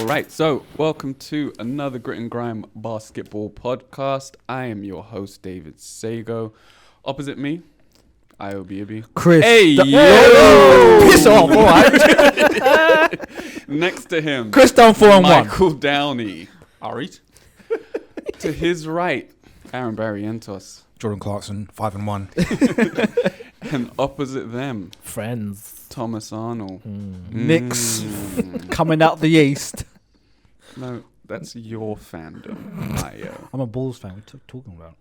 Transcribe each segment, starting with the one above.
right, so welcome to another Grit N Grime basketball podcast. I am your host, David Sagoe. Opposite me, IOB. Chris. Hey, yo! Piss off, all right. Next to him, Chris down 4-1. Michael Downey. All right. To his right, Aaron Barrientos. Jordan Clarkson, 5-1. And opposite them, Friends. Thomas Arnold. Knicks coming out the east. No, that's your fandom, IO. I'm a Bulls fan. What are you talking about?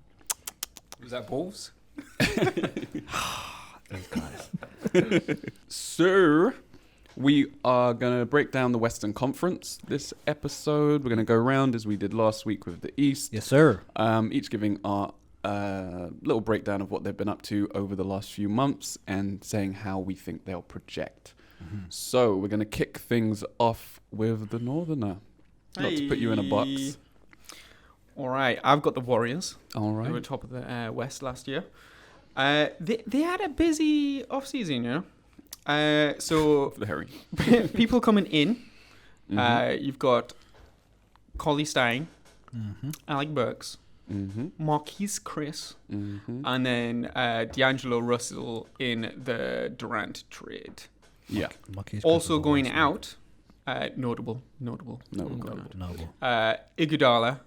Was that Bulls? Those guys. So, we are going to break down the Western Conference this episode. We're going to go around as we did last week with the East. Yes, sir. Each giving our little breakdown of what they've been up to over the last few months and saying how we think they'll project. So, we're going to kick things off with the Northerner. Not to put you in a box. All right. I've got the Warriors. All They were right. top of the West last year. They had a busy offseason, you know. So Very. people coming in. Mhm. You've got Collie Stein, Mm-hmm. Alec Burks, Mhm. Marquise Chris, Mhm. and then D'Angelo Russell in the Durant trade. Yeah. Also going out, notable. No, Going go out. Noble. Iguodala,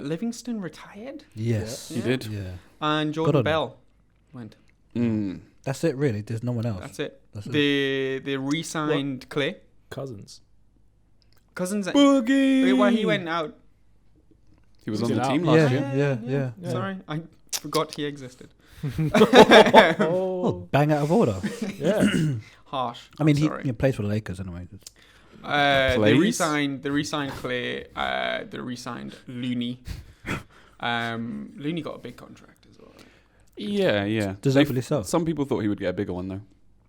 Livingston retired, Yes. You did? Yeah. and Good Jordan on Bell went. Mm. That's it, really. There's no one else. That's it. That's it. They re-signed Clay. Cousins. Cousins. Boogie! Well, he went out. He was Was on the it team out? last Yeah, year. yeah. Sorry, I forgot he existed. Oh, Oh, bang out of order. yeah. Harsh. I mean, sorry. he plays for the Lakers anyway. They Plays? re-signed Clay. They re-signed Looney. Looney got a big contract as well. Right? Yeah. Deservedly so. Some people thought he would get a bigger one, though.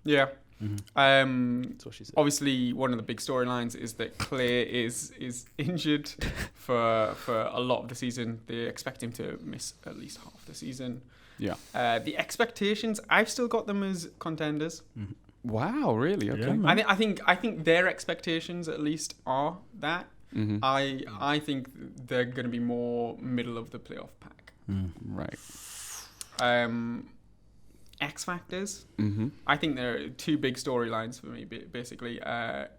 Yeah. Mm-hmm. That's what she said. Obviously, one of the big storylines is that Clay is injured for a lot of the season. They expect him to miss at least half the season. Yeah. The expectations, I've still got them as contenders. Wow, really? Okay. Yeah, man. I think their expectations at least are that. Mhm. I think they're going to be more middle of the playoff pack. Right. X factors. Mm-hmm. I think there are two big storylines for me. Basically,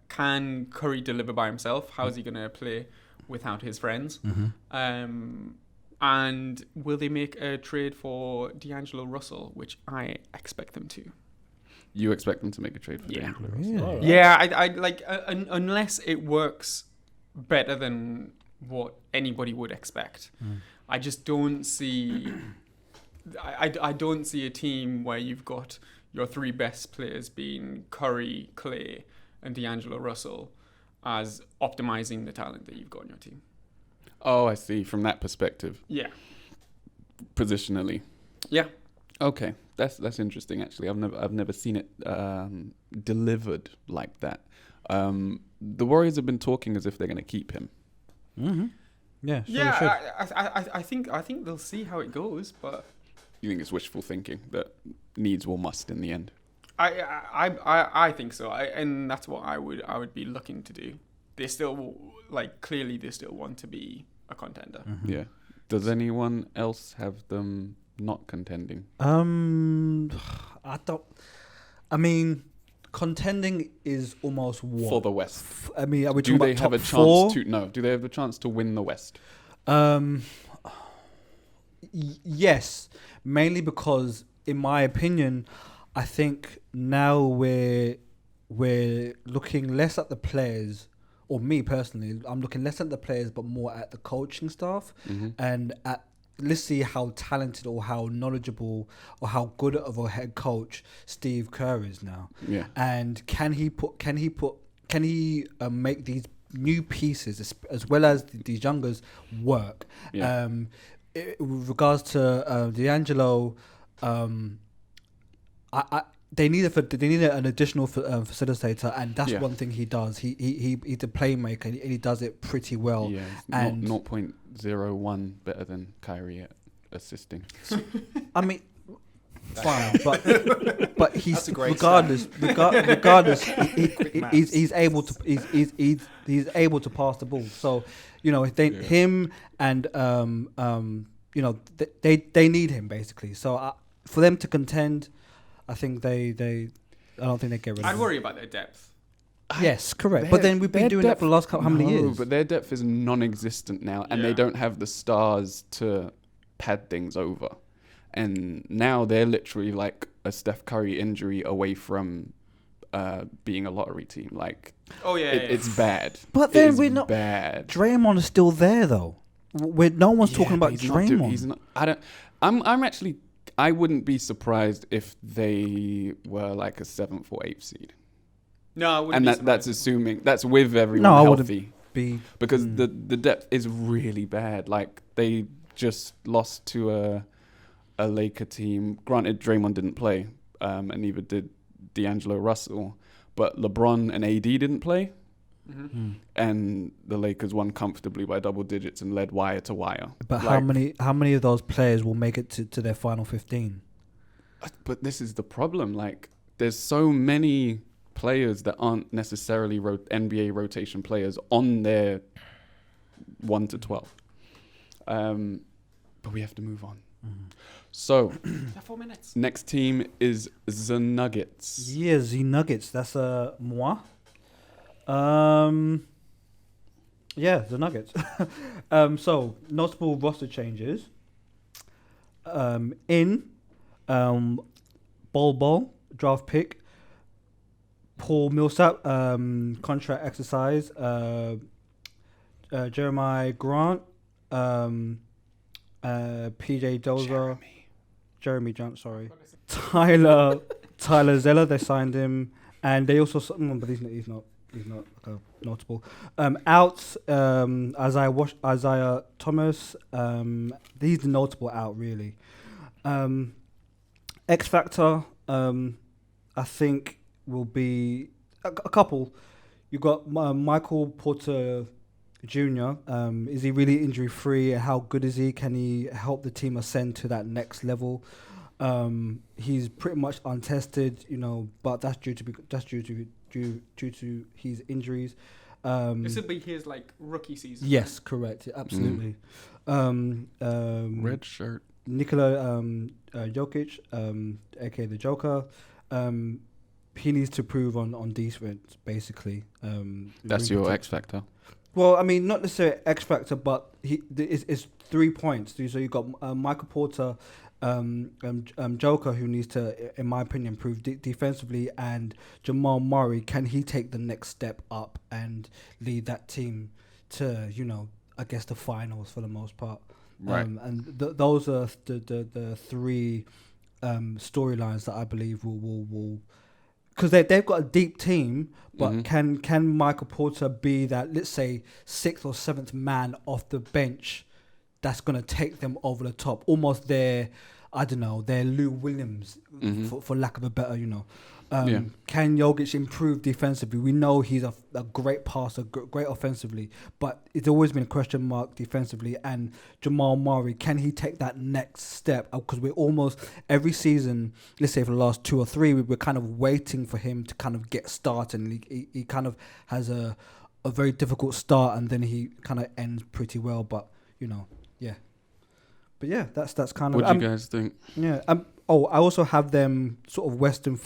can Curry deliver by himself? How is he going to play without his friends? And will they make a trade for D'Angelo Russell, which I expect them to? You expect them to make a trade for Yeah. D'Angelo Really? Russell? All right. Yeah, I like unless it works better than what anybody would expect. I just don't see. I don't see a team where you've got your three best players being Curry, Clay, and D'Angelo Russell as optimizing the talent that you've got on your team. Oh, I see. From that perspective, Yeah. positionally. Yeah. Okay, that's interesting. Actually, I've never seen it delivered like that. The Warriors have been talking as if they're going to keep him. Mm-hmm. Yeah, sure they should. Yeah, I think they'll see how it goes, but You think it's wishful thinking that needs will must in the end? I think so, and that's what I would be looking to do. They still clearly they still want to be a contender. Yeah. Does anyone else have them not contending? I don't. I mean, contending is almost what For the West. I mean, are we Do talking they about have a top chance four? to? No. Do they have a chance to win the West? Yes, mainly because, in my opinion, I think now we're looking less at the players, or me personally, I'm looking less at the players, but more at the coaching staff, and at let's see how talented or how knowledgeable or how good of a head coach Steve Kerr is now. Yeah. And can he make these new pieces as well as these youngers work? Yeah. With regards to D'Angelo, they need an additional facilitator, and that's one thing he does. He's a playmaker, and he does it pretty well. Yeah, and 0.01 better than Kyrie at assisting. I mean, fine. But he's That's a great regardless, he's able to he's able to pass the ball. So, you know, him and you know, they need him basically. So for them to contend, I think I don't think they get rid of him. I'd worry about their depth. Yes, correct. But then we've been doing that for the last how many years? But their depth is non-existent now, and they don't have the stars to pad things over. And now they're literally like a Steph Curry injury away from being a lottery team. Like, it's bad. But then we're not bad. Draymond is still there though. No one's talking about Draymond. He's not. I wouldn't be surprised if they were like a 7th or 8th seed. No, I wouldn't. And that's assuming that's with everyone healthy. Because the depth is really bad. Like, they just lost to a Laker team. Granted, Draymond didn't play, and neither did D'Angelo Russell. But LeBron and AD didn't play, and the Lakers won comfortably by double digits and led wire to wire. But how many of those players will make it to their final 15? But this is the problem. Like, there's so many players that aren't necessarily NBA rotation players on their 1 to 12. But we have to move on. So, 4 minutes. Next team is the Nuggets. Yeah, the Nuggets. That's moi. Yeah, the Nuggets. So notable roster changes. Bol draft pick. Paul Millsap contract exercise. Jeremiah Grant. PJ Dozier. Jeremy Grant, sorry. Tyler Zeller, they signed him, and they also but he's not notable. Outs, Isaiah Thomas. He's the notable out really. X Factor, I think will be a couple. You got Michael Porter Jr. Is he really injury free? How good is he? Can he help the team ascend to that next level? He's pretty much untested, you know, but that's due to his injuries. This will be his like rookie season. Yes, correct, absolutely. Red shirt. Nikola Jokic, aka the Joker. He needs to prove on defense, basically. That's your X factor. Well, I mean, not necessarily X factor, but it's 3 points. So you got Michael Porter, Joker, who needs to, in my opinion, improve defensively, and Jamal Murray. Can he take the next step up and lead that team to, you know, I guess the finals for the most part? Right. And those are the three storylines that I believe will because they've got a deep team, but can Michael Porter be that, let's say, 6th or 7th man off the bench that's going to take them over the top? Almost their Lou Williams, for lack of a better, you know. Can Jokic improve defensively? We know he's a great passer, great offensively, but it's always been a question mark defensively. And Jamal Murray, can he take that next step? Because we're almost every season, let's say for the last 2 or 3, we're kind of waiting for him to kind of get started. And he kind of has a very difficult start, and then he kind of ends pretty well. But, you know, yeah. But yeah, that's kind of. What do you guys think? Yeah. I also have them sort of Western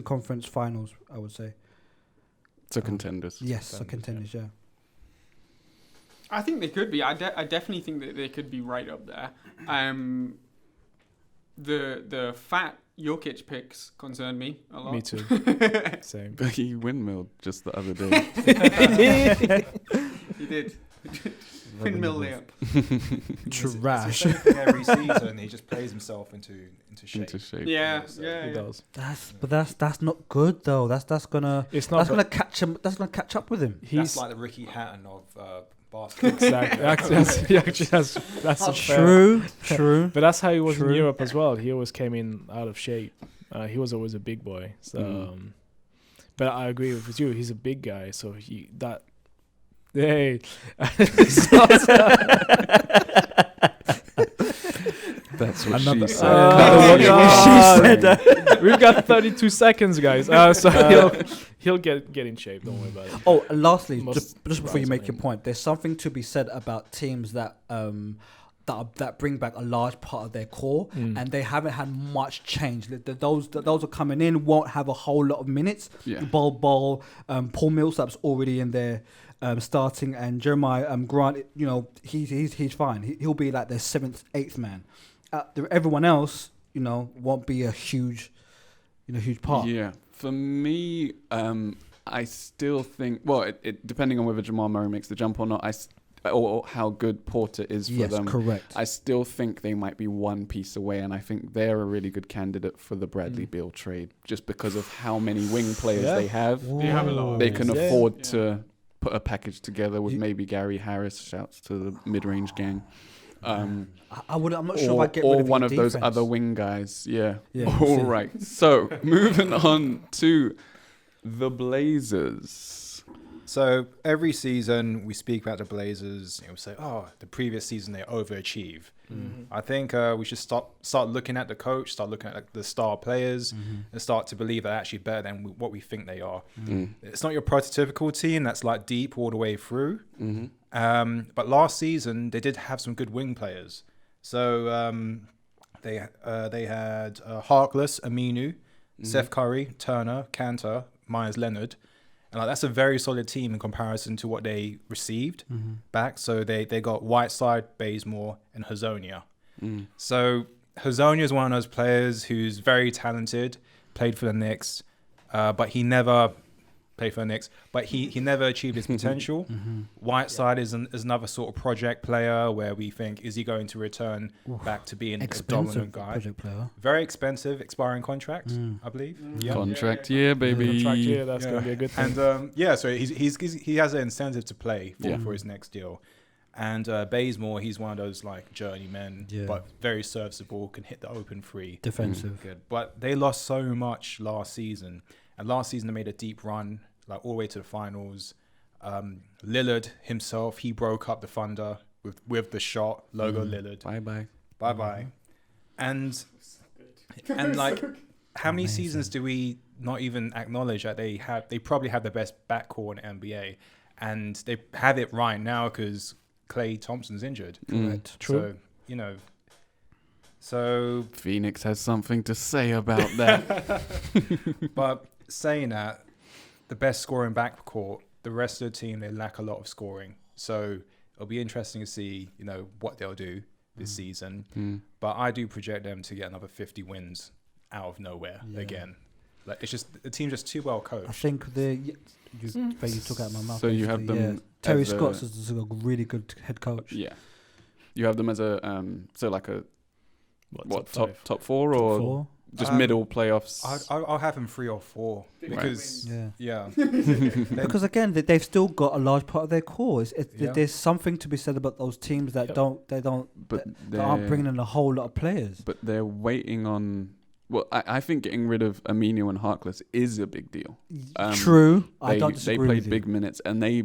Conference Finals, I would say. So contenders. Yes, so contenders, yeah. I think they could be. I definitely think that they could be right up there. The fat Jokic picks concern me a lot. Me too. Same. But he windmilled just the other day. He did. Windmill layup. Trash. It's the same thing every season. He just plays himself into shape. Into shape. Yeah, So yeah. He does. That's not good though. That's gonna catch him. That's gonna catch up with him. That's like the Ricky Hatton of basketball. Exactly. That's True. But that's how he was True. in Europe as well. He always came in out of shape. He was always a big boy. So, but I agree with you. He's a big guy, so Hey. That's what Another- she said. another God. she said that. We've got 32 seconds, guys. So he'll get in shape. Don't worry about it. Oh, and lastly, Most just before you make your surprising. point, there's something to be said about teams that that bring back a large part of their core, and they haven't had much change. Those are coming in won't have a whole lot of minutes. Yeah. Paul Millsap's already in there. Starting, and Jeremiah Grant, he's fine. He'll be like their 7th, 8th man. Everyone else, won't be a huge part. Yeah. For me, I still think, well, it depending on whether Jamal Murray makes the jump or not, or how good Porter is for Yes, them. correct. I still think they might be one piece away, and I think they're a really good candidate for the Bradley Beal trade, just because of how many wing players they have. They have a lot. They can Yeah. afford Yeah. to put a package together with maybe Gary Harris. Shouts to the mid-range gang. I'm not sure if Or, I get or rid of one his of those defense. other wing guys. Yeah. Yeah, All see. right. So moving on to the Blazers. So every season we speak about the Blazers. We say, "Oh, the previous season they overachieved." I think we should start looking at the coach, start looking at the star players, and start to believe they're actually better than what we think they are. It's not your prototypical team that's like deep all the way through. But last season they did have some good wing players. So they had Harkless, Aminu, Seth Curry, Turner, Kanter, Myers Leonard. And that's a very solid team in comparison to what they received back. So they got Whiteside, Bazemore, and Hazonia. So Hazonia is one of those players who's very talented, played for the Knicks, but he never played for the Knicks, but he never achieved his potential. Whiteside is another sort of project player where we think, is he going to return back to being a dominant guy? Project player. Very expensive, expiring contract, I believe. Yeah. Contract year, baby. Contract year, that's gonna be a good thing. And so he has an incentive to play for his next deal. And Bazemore, he's one of those like journeymen, but very serviceable, can hit the open three. Defensive. Good. But they lost so much last season. And last season they made a deep run, like all the way to the finals. Lillard himself, he broke up the Thunder with the shot, logo Lillard. Bye-bye. And like, how many seasons do we not even acknowledge that they probably have the best backcourt in the NBA, and they have it right now because Klay Thompson's injured. Correct. True. So so Phoenix has something to say about that. but saying that, the best scoring backcourt, the rest of the team, they lack a lot of scoring. So it'll be interesting to see, what they'll do this season. But I do project them to get another 50 wins out of nowhere again. Like, it's just the team's just too well coached. I think you took out my mouth. So you have basically, them Terry as a- Scott's is a really good head coach. Yeah. You have them as a What, top four or Four. just middle playoffs? I'll have them 3 or 4 because Yeah. They- Because again, they've still got a large part of their core. Yeah. There's something to be said about those teams that but aren't bringing in a whole lot of players. But they're waiting on. Well, I think getting rid of Aminu and Harkless is a big deal. True, I They don't disagree played with you. big minutes, and they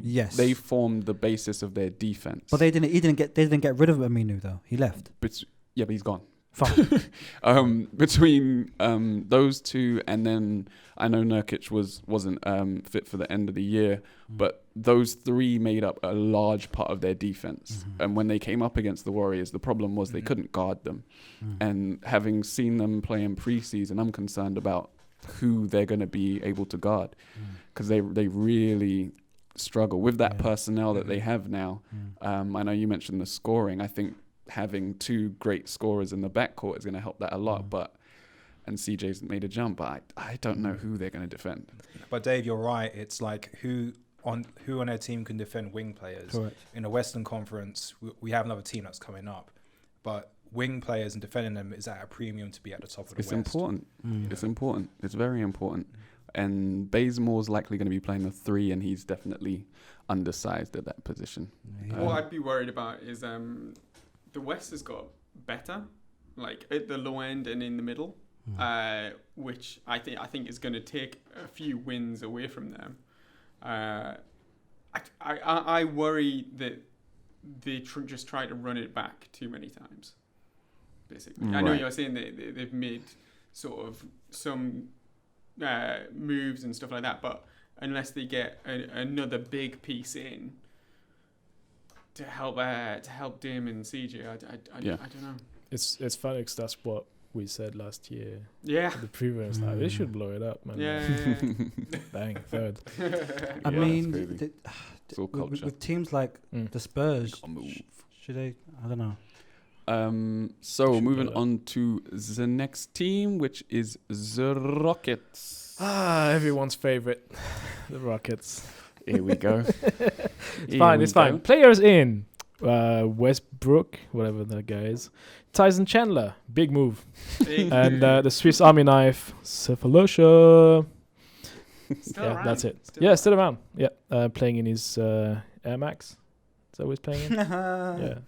formed the basis of their defense. But they didn't get rid of Aminu though. He left. But he's gone. Fine. Between those two, and then I know Nurkic wasn't fit for the end of the year, but those three made up a large part of their defense. And when they came up against the Warriors, the problem was they couldn't guard them. And having seen them play in preseason, I'm concerned about who they're going to be able to guard, because they really struggle with that personnel that they have now. I know you mentioned the scoring. I think having 2 great scorers in the backcourt is going to help that a lot. And CJ's made a jump, but I don't know who they're going to defend. But Dave, you're right. It's like who on their team can defend wing players. Correct. In the Western Conference, we have another team that's coming up, but wing players and defending them is at a premium to be at the top of the It's West. important. It's important. It's very important. And Bazemore's likely going to be playing the 3, and he's definitely undersized at that position. What I'd be worried about is the West has got better, like at the low end and in the middle, which I think is going to take a few wins away from them. I worry that they just try to run it back too many times, basically. I know Right. you're saying they've made sort of some moves and stuff like that, but unless they get another big piece in to help Dame and CJ, I don't know. It's funny 'cause that's what we said last year. Yeah. The preview, like, they should blow it up, man. Yeah. Bang, third. I Yeah, mean, that's crazy. It's all culture. with teams like the Spurs, Gotta move. should they? I don't know. So Should moving do that. on to the next team, which is the Rockets. Everyone's favorite, the Rockets. Here we go. It's fine. Players in. Westbrook, whatever that guy is. Tyson Chandler, big move. And the Swiss Army knife, Cephalosha. Still Yeah, around. that's it. Still Still around. Yeah, playing in his Air Max. Is that what he's playing in? Yeah.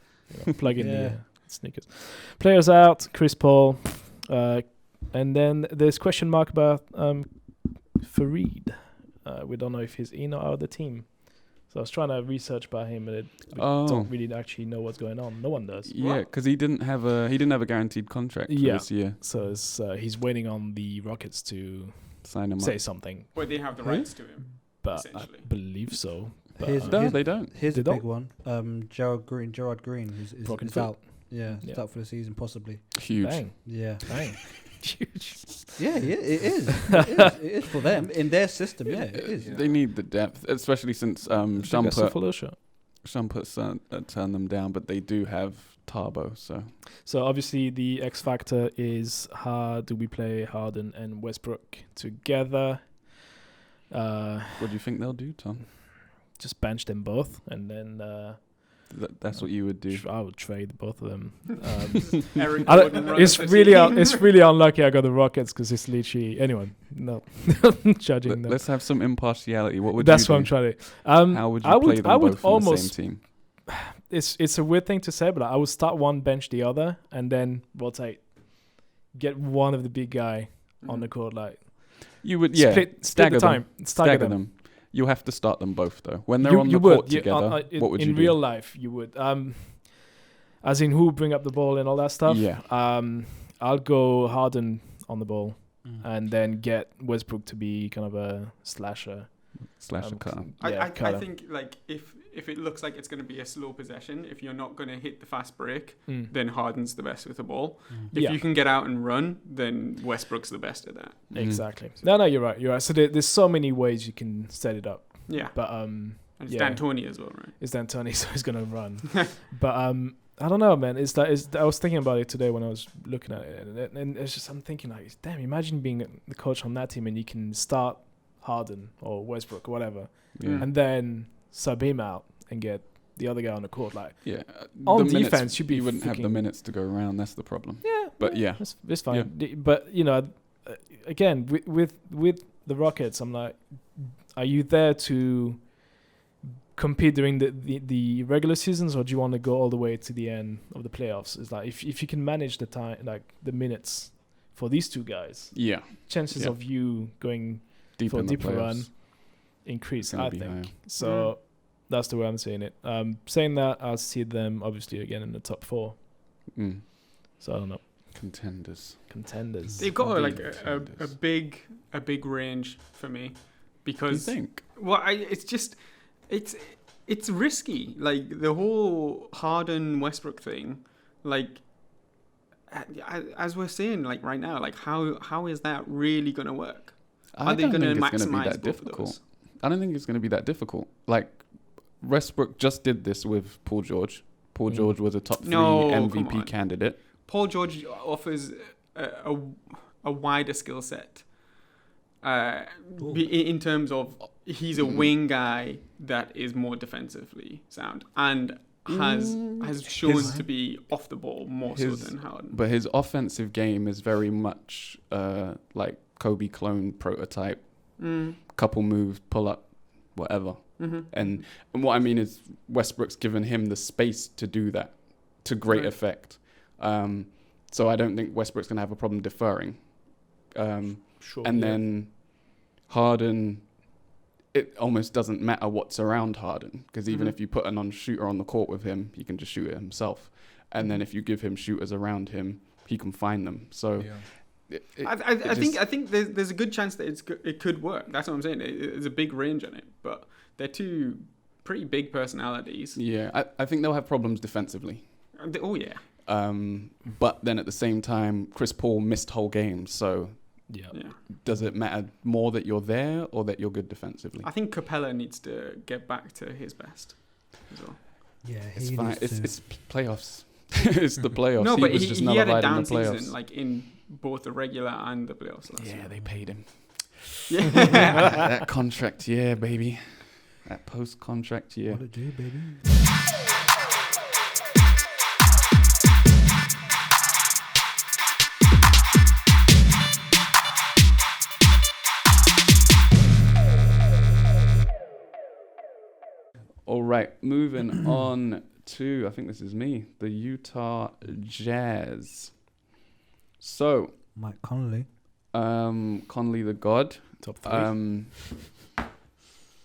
Plug in the Yeah. sneakers. Players out, Chris Paul. And then there's question mark about Fareed. We don't know if he's in or out of the team. So I was trying to research about him, and we don't really actually know what's going on. No one does. Yeah, because he didn't have a guaranteed contract for Yeah. this year. So it's, he's waiting on the Rockets to Sign him say up. something. But they have the Who? rights to him. But I Essentially. believe so. But, Here's- No, they don't. Here's They a don't? big one. Gerard Green, who's Broken is foot. out. Yeah, he's Yeah. out for the season, possibly. Huge. Bang. Yeah. Bang. Huge. Yeah, it is. It is for them in their system. Yeah, it is. They need the depth, especially since Shumpert turned them down, but they do have Tarbo. So obviously the X factor is how do we play Harden and Westbrook together? What do you think they'll do, Tom? Just bench them both, and then That's what you would do. I would trade both of them. Eric I Gordon don't, runs it's the really team. it's really unlucky I got the Rockets because it's literally anyone. No, judging them. Let's have some impartiality. What would That's you what do? I'm trying to. How would you I play would- them I would both in almost- the same team? It's a weird thing to say, but I would start one, bench the other, and then rotate. Get one of the big guy on the court, like You would, split stagger the time, Stagger them. You have to start them both though. When they're on the you court would. You- together, what would you in do? real life? You would. As in who bring up the ball and all that stuff. Yeah. I'll go Harden on the ball, Mm. and then get Westbrook to be kind of a slasher. Slash and cut. I kinda. think like if it looks like it's going to be a slow possession, if you're not going to hit the fast break, Mm. then Harden's the best with the ball. Mm. If Yeah. you can get out and run, then Westbrook's the best at that. Exactly. No, you're right. You're right. So there's so many ways you can set it up, Yeah. but And it's yeah. D'Antoni as well, right? it's D'Antoni, so he's gonna run. But I don't know, man. I was thinking about it today when I was looking at it, and it's just I'm thinking like, damn, imagine being the coach on that team and you can start Harden or Westbrook or whatever, Yeah. and then sub him out and get the other guy on the court. Like, Yeah. On The minutes, defense, you'd be you wouldn't have the freaking- minutes to go around. That's the problem. yeah, But yeah. it's fine. But you know, again, with the Rockets, I'm like, are you there to compete during the regular seasons, or do you want to go all the way to the end of the playoffs? It's like if you can manage the time, like the minutes for these two guys, Yeah. chances Yeah. of you going Deep for a in the deeper run playoffs. increase, Gonna I be think. higher. So that's the way I'm seeing it. Saying that, I'll see them obviously again in the top 4. Mm. So I don't know, Contenders. contenders. They've got like Indeed, a contenders. big range for me Do you because think? well, it's just it's risky. Like the whole Harden Westbrook thing, like as we're saying, like right now, like how is that really going to work? Are they don't going to think it's gonna be maximize that both of difficult. those? I don't think it's going to be that difficult. Like Westbrook just did this with Paul George. Paul Mm. George was a top 3 No, come MVP on. candidate. Paul George offers a wider skill set. In terms of he's a wing guy that is more defensively sound and has shown to be off the ball more so than Harden. But his offensive game is very much like Kobe clone prototype. Couple moves, pull up, whatever. Mm-hmm. And what I mean is Westbrook's given him the space to do that to great Right. effect. So I don't think Westbrook's going to have a problem deferring. Sure. And then Harden, it almost doesn't matter what's around Harden because even Mhm. if you put a non-shooter on the court with him, he can just shoot it himself. And then if you give him shooters around him, he can find them. So I think there's a good chance that it could work. That's what I'm saying. There's a big range on it, but they're two pretty big personalities. Yeah, I think they'll have problems defensively. Oh yeah. But then at the same time, Chris Paul missed whole games. So Yeah. does it matter more that you're there or that you're good defensively? I think Capella needs to get back to his best as well. Yeah, It's he fine. needs It's playoffs. It's the playoffs. No, but was just he another had a ride in down the playoffs. season, like in both the regular and the playoffs last year. Yeah, they paid him. Yeah. That contract year, baby. That post-contract year. What it do, baby? All right, moving on to, I think this is me, the Utah Jazz. So, Mike Conley. Conley the God. Top 3.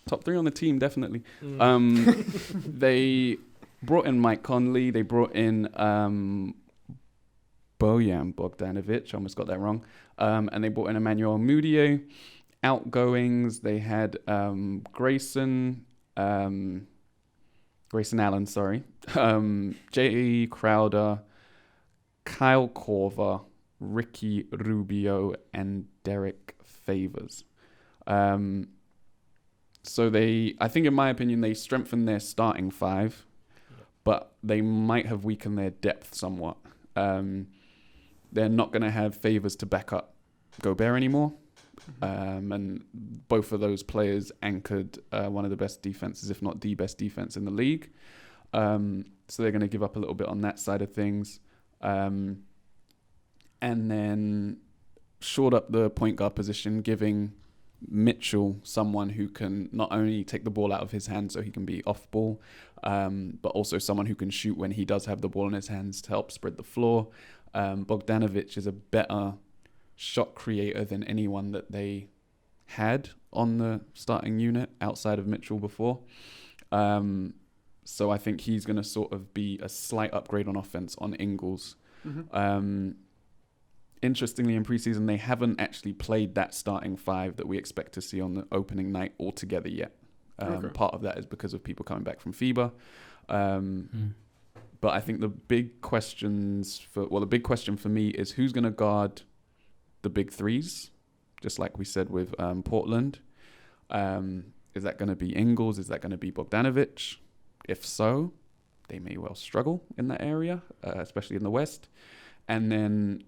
Top 3 on the team, definitely. Mm. They brought in Mike Conley. They brought in Bojan Bogdanovic. I almost got that wrong. And they brought in Emmanuel Mudiay. Outgoings, they had Grayson Allen, sorry. J.E. Crowder, Kyle Korver, Ricky Rubio, and Derek Favors. So I think in my opinion, they strengthened their starting 5, but they might have weakened their depth somewhat. They're not going to have Favors to back up Gobert anymore. And both of those players anchored one of the best defenses, if not the best defense in the league. So they're going to give up a little bit on that side of things. And then shored up the point guard position, giving Mitchell someone who can not only take the ball out of his hands so he can be off ball, but also someone who can shoot when he does have the ball in his hands to help spread the floor. Bogdanovic is a better shot creator than anyone that they had on the starting unit outside of Mitchell before. So I think he's going to sort of be a slight upgrade on offense on Ingles. Mm-hmm. Interestingly, in preseason, they haven't actually played that starting 5 that we expect to see on the opening night altogether yet. Part of that is because of people coming back from FIBA. But I think the big question for me is who's going to guard the big 3s, just like we said with Portland. Is that going to be Ingles? Is that going to be Bogdanovic? If so, they may well struggle in that area, especially in the West. And then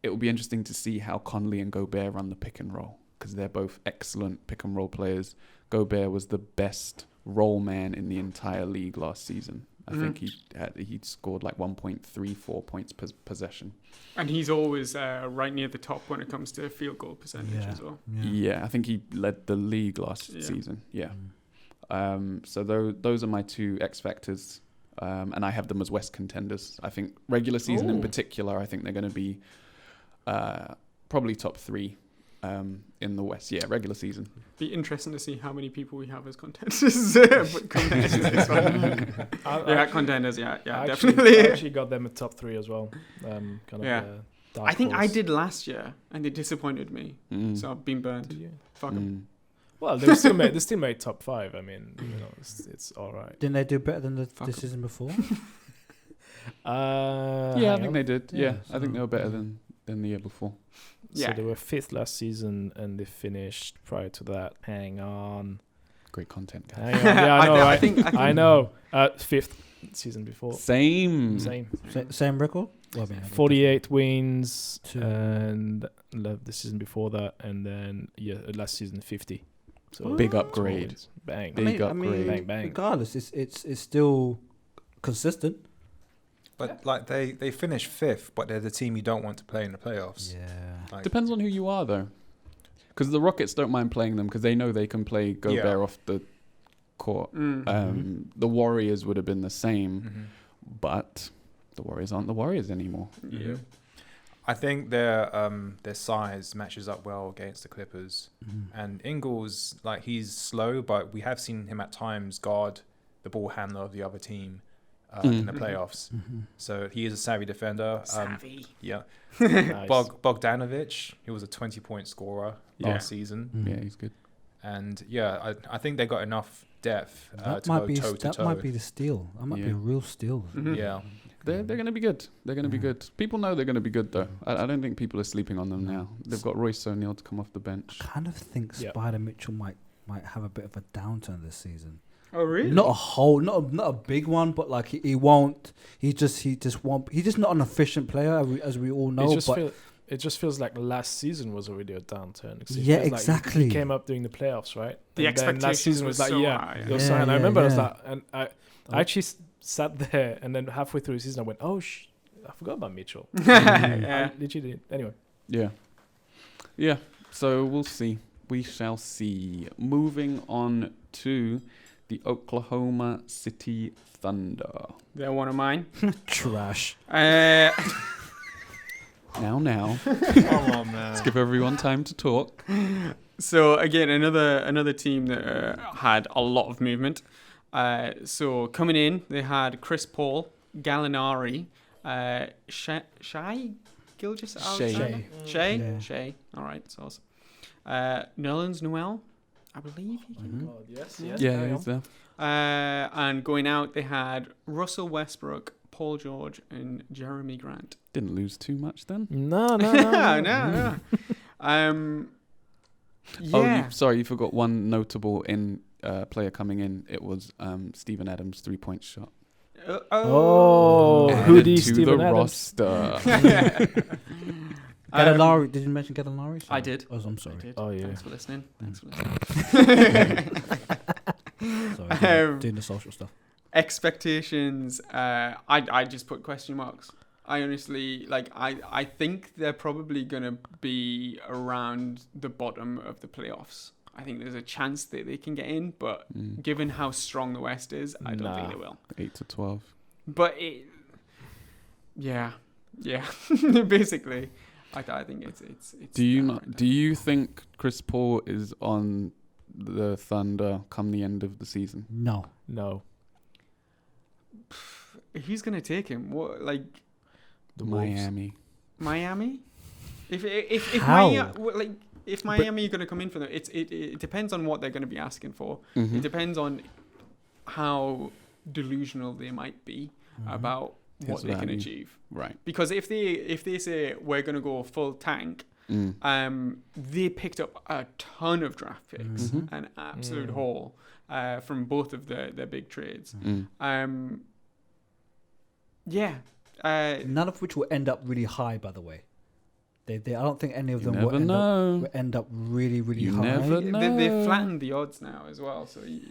it will be interesting to see how Conley and Gobert run the pick and roll, because they're both excellent pick and roll players. Gobert was the best roll man in the entire league last season. I think he scored like 1.34 points per possession. And he's always right near the top when it comes to field goal percentage as well. Yeah, I think he led the league last season. Yeah. So those are my 2 X factors, and I have them as West contenders. I think regular season in particular, I think they're going to be probably top 3 in the West. Yeah, regular season. Be interesting to see how many people we have as contenders. Contenders. Yeah, definitely. I actually got them at top 3 as well. I think I did last year, and it disappointed me. So I've been burned. Fuck them. Well, they still made top 5. I mean, it's all right. Didn't they do better than the season before? I think they did. Yeah, I think they were better than the year before. So they were 5th last season, and they finished prior to that. Hang on. Great content, guys. Hang on. Yeah, I know. I think I know. 5th season before. Same record. 48 wins, and the season before that, and then last season 50. So big upgrade. Bang. Big upgrade. Bang bang. Regardless, it's still consistent. But like they finished 5th, but they're the team you don't want to play in the playoffs. Yeah. Depends on who you are, though. Because the Rockets don't mind playing them because they know they can play Gobert off the court. The Warriors would have been the same, but the Warriors aren't the Warriors anymore. Yeah. I think their size matches up well against the Clippers. And Ingles, like, he's slow, but we have seen him at times guard the ball handler of the other team. in the playoffs. So he is a savvy defender. Savvy. Yeah. Nice. Bogdanovic, he was a 20-point scorer last season. Yeah, he's good. And yeah, I think they got enough depth That to might go be toe to that toe. might be the steal. That might be Yeah. a real steal. Yeah. They're going to be good. They're going to be good. People know they're going to be good, though. I don't think people are sleeping on them now. They've got Royce O'Neal to come off the bench. I kind of think Yeah. Spider Mitchell might have a bit of a downturn this season. Oh, really? Not a big one, but like he won't. He just won't. He's just not an efficient player, as we all know. It just feels like last season was already a downturn. It Yeah, feels like exactly. he came up during the playoffs, right? The And then last expectations season was was like, so yeah, high. it was Yeah, so high. And I yeah, remember I was yeah. like, and I actually sat there, and then halfway through the season, I went, oh, I forgot about Mitchell. Yeah. I literally did. Anyway. Yeah. Yeah. So we'll see. We shall see. Moving on to the Oklahoma City Thunder. They're one of mine. trash. Now. Come on, man. Let's give everyone time to talk. So again, another team that had a lot of movement. So coming in, they had Chris Paul, Gallinari, Shai Gilgeous-Alexander? Shai. Yeah. Shai. All right, so awesome. Nerlens Noel, I believe he can. God, yes. Yeah, he's there. And going out, they had Russell Westbrook, Paul George, and Jeremy Grant. Didn't lose too much then. No. No. Yeah. Oh, you forgot one notable player coming in. It was Steven Adams' 3-point shot. Oh, Added Hoodie to Steven the Adams. roster. Gallinari, did you mention Gallinari? I did. Oh, I'm sorry. I did. Oh, yeah. Thanks for listening. Sorry, Doing the social stuff. expectations. I just put question marks. I honestly I think they're probably gonna be around the bottom of the playoffs. I think there's a chance that they can get in, but given how strong the West is, I don't think they will. 8 to 12. But yeah, basically, I think it's. Do you that not? right Do you think Chris Paul is on the Thunder come the end of the season? No. No. now. Who's gonna take him? What The Wolves. Miami. If How? if Miami are going to come in for them, it depends on what they're going to be asking for. Mhm. It depends on how delusional they might be about what His they can value. achieve. Right. Because if they say we're going to go full tank, they picked up a ton of draft picks, Mhm. an absolute haul from both of their big trades. Yeah. None of which will end up really high, by the way. They I don't think any of You them will never know. end up really, really You high. never know. They've flattened the odds now as well, so you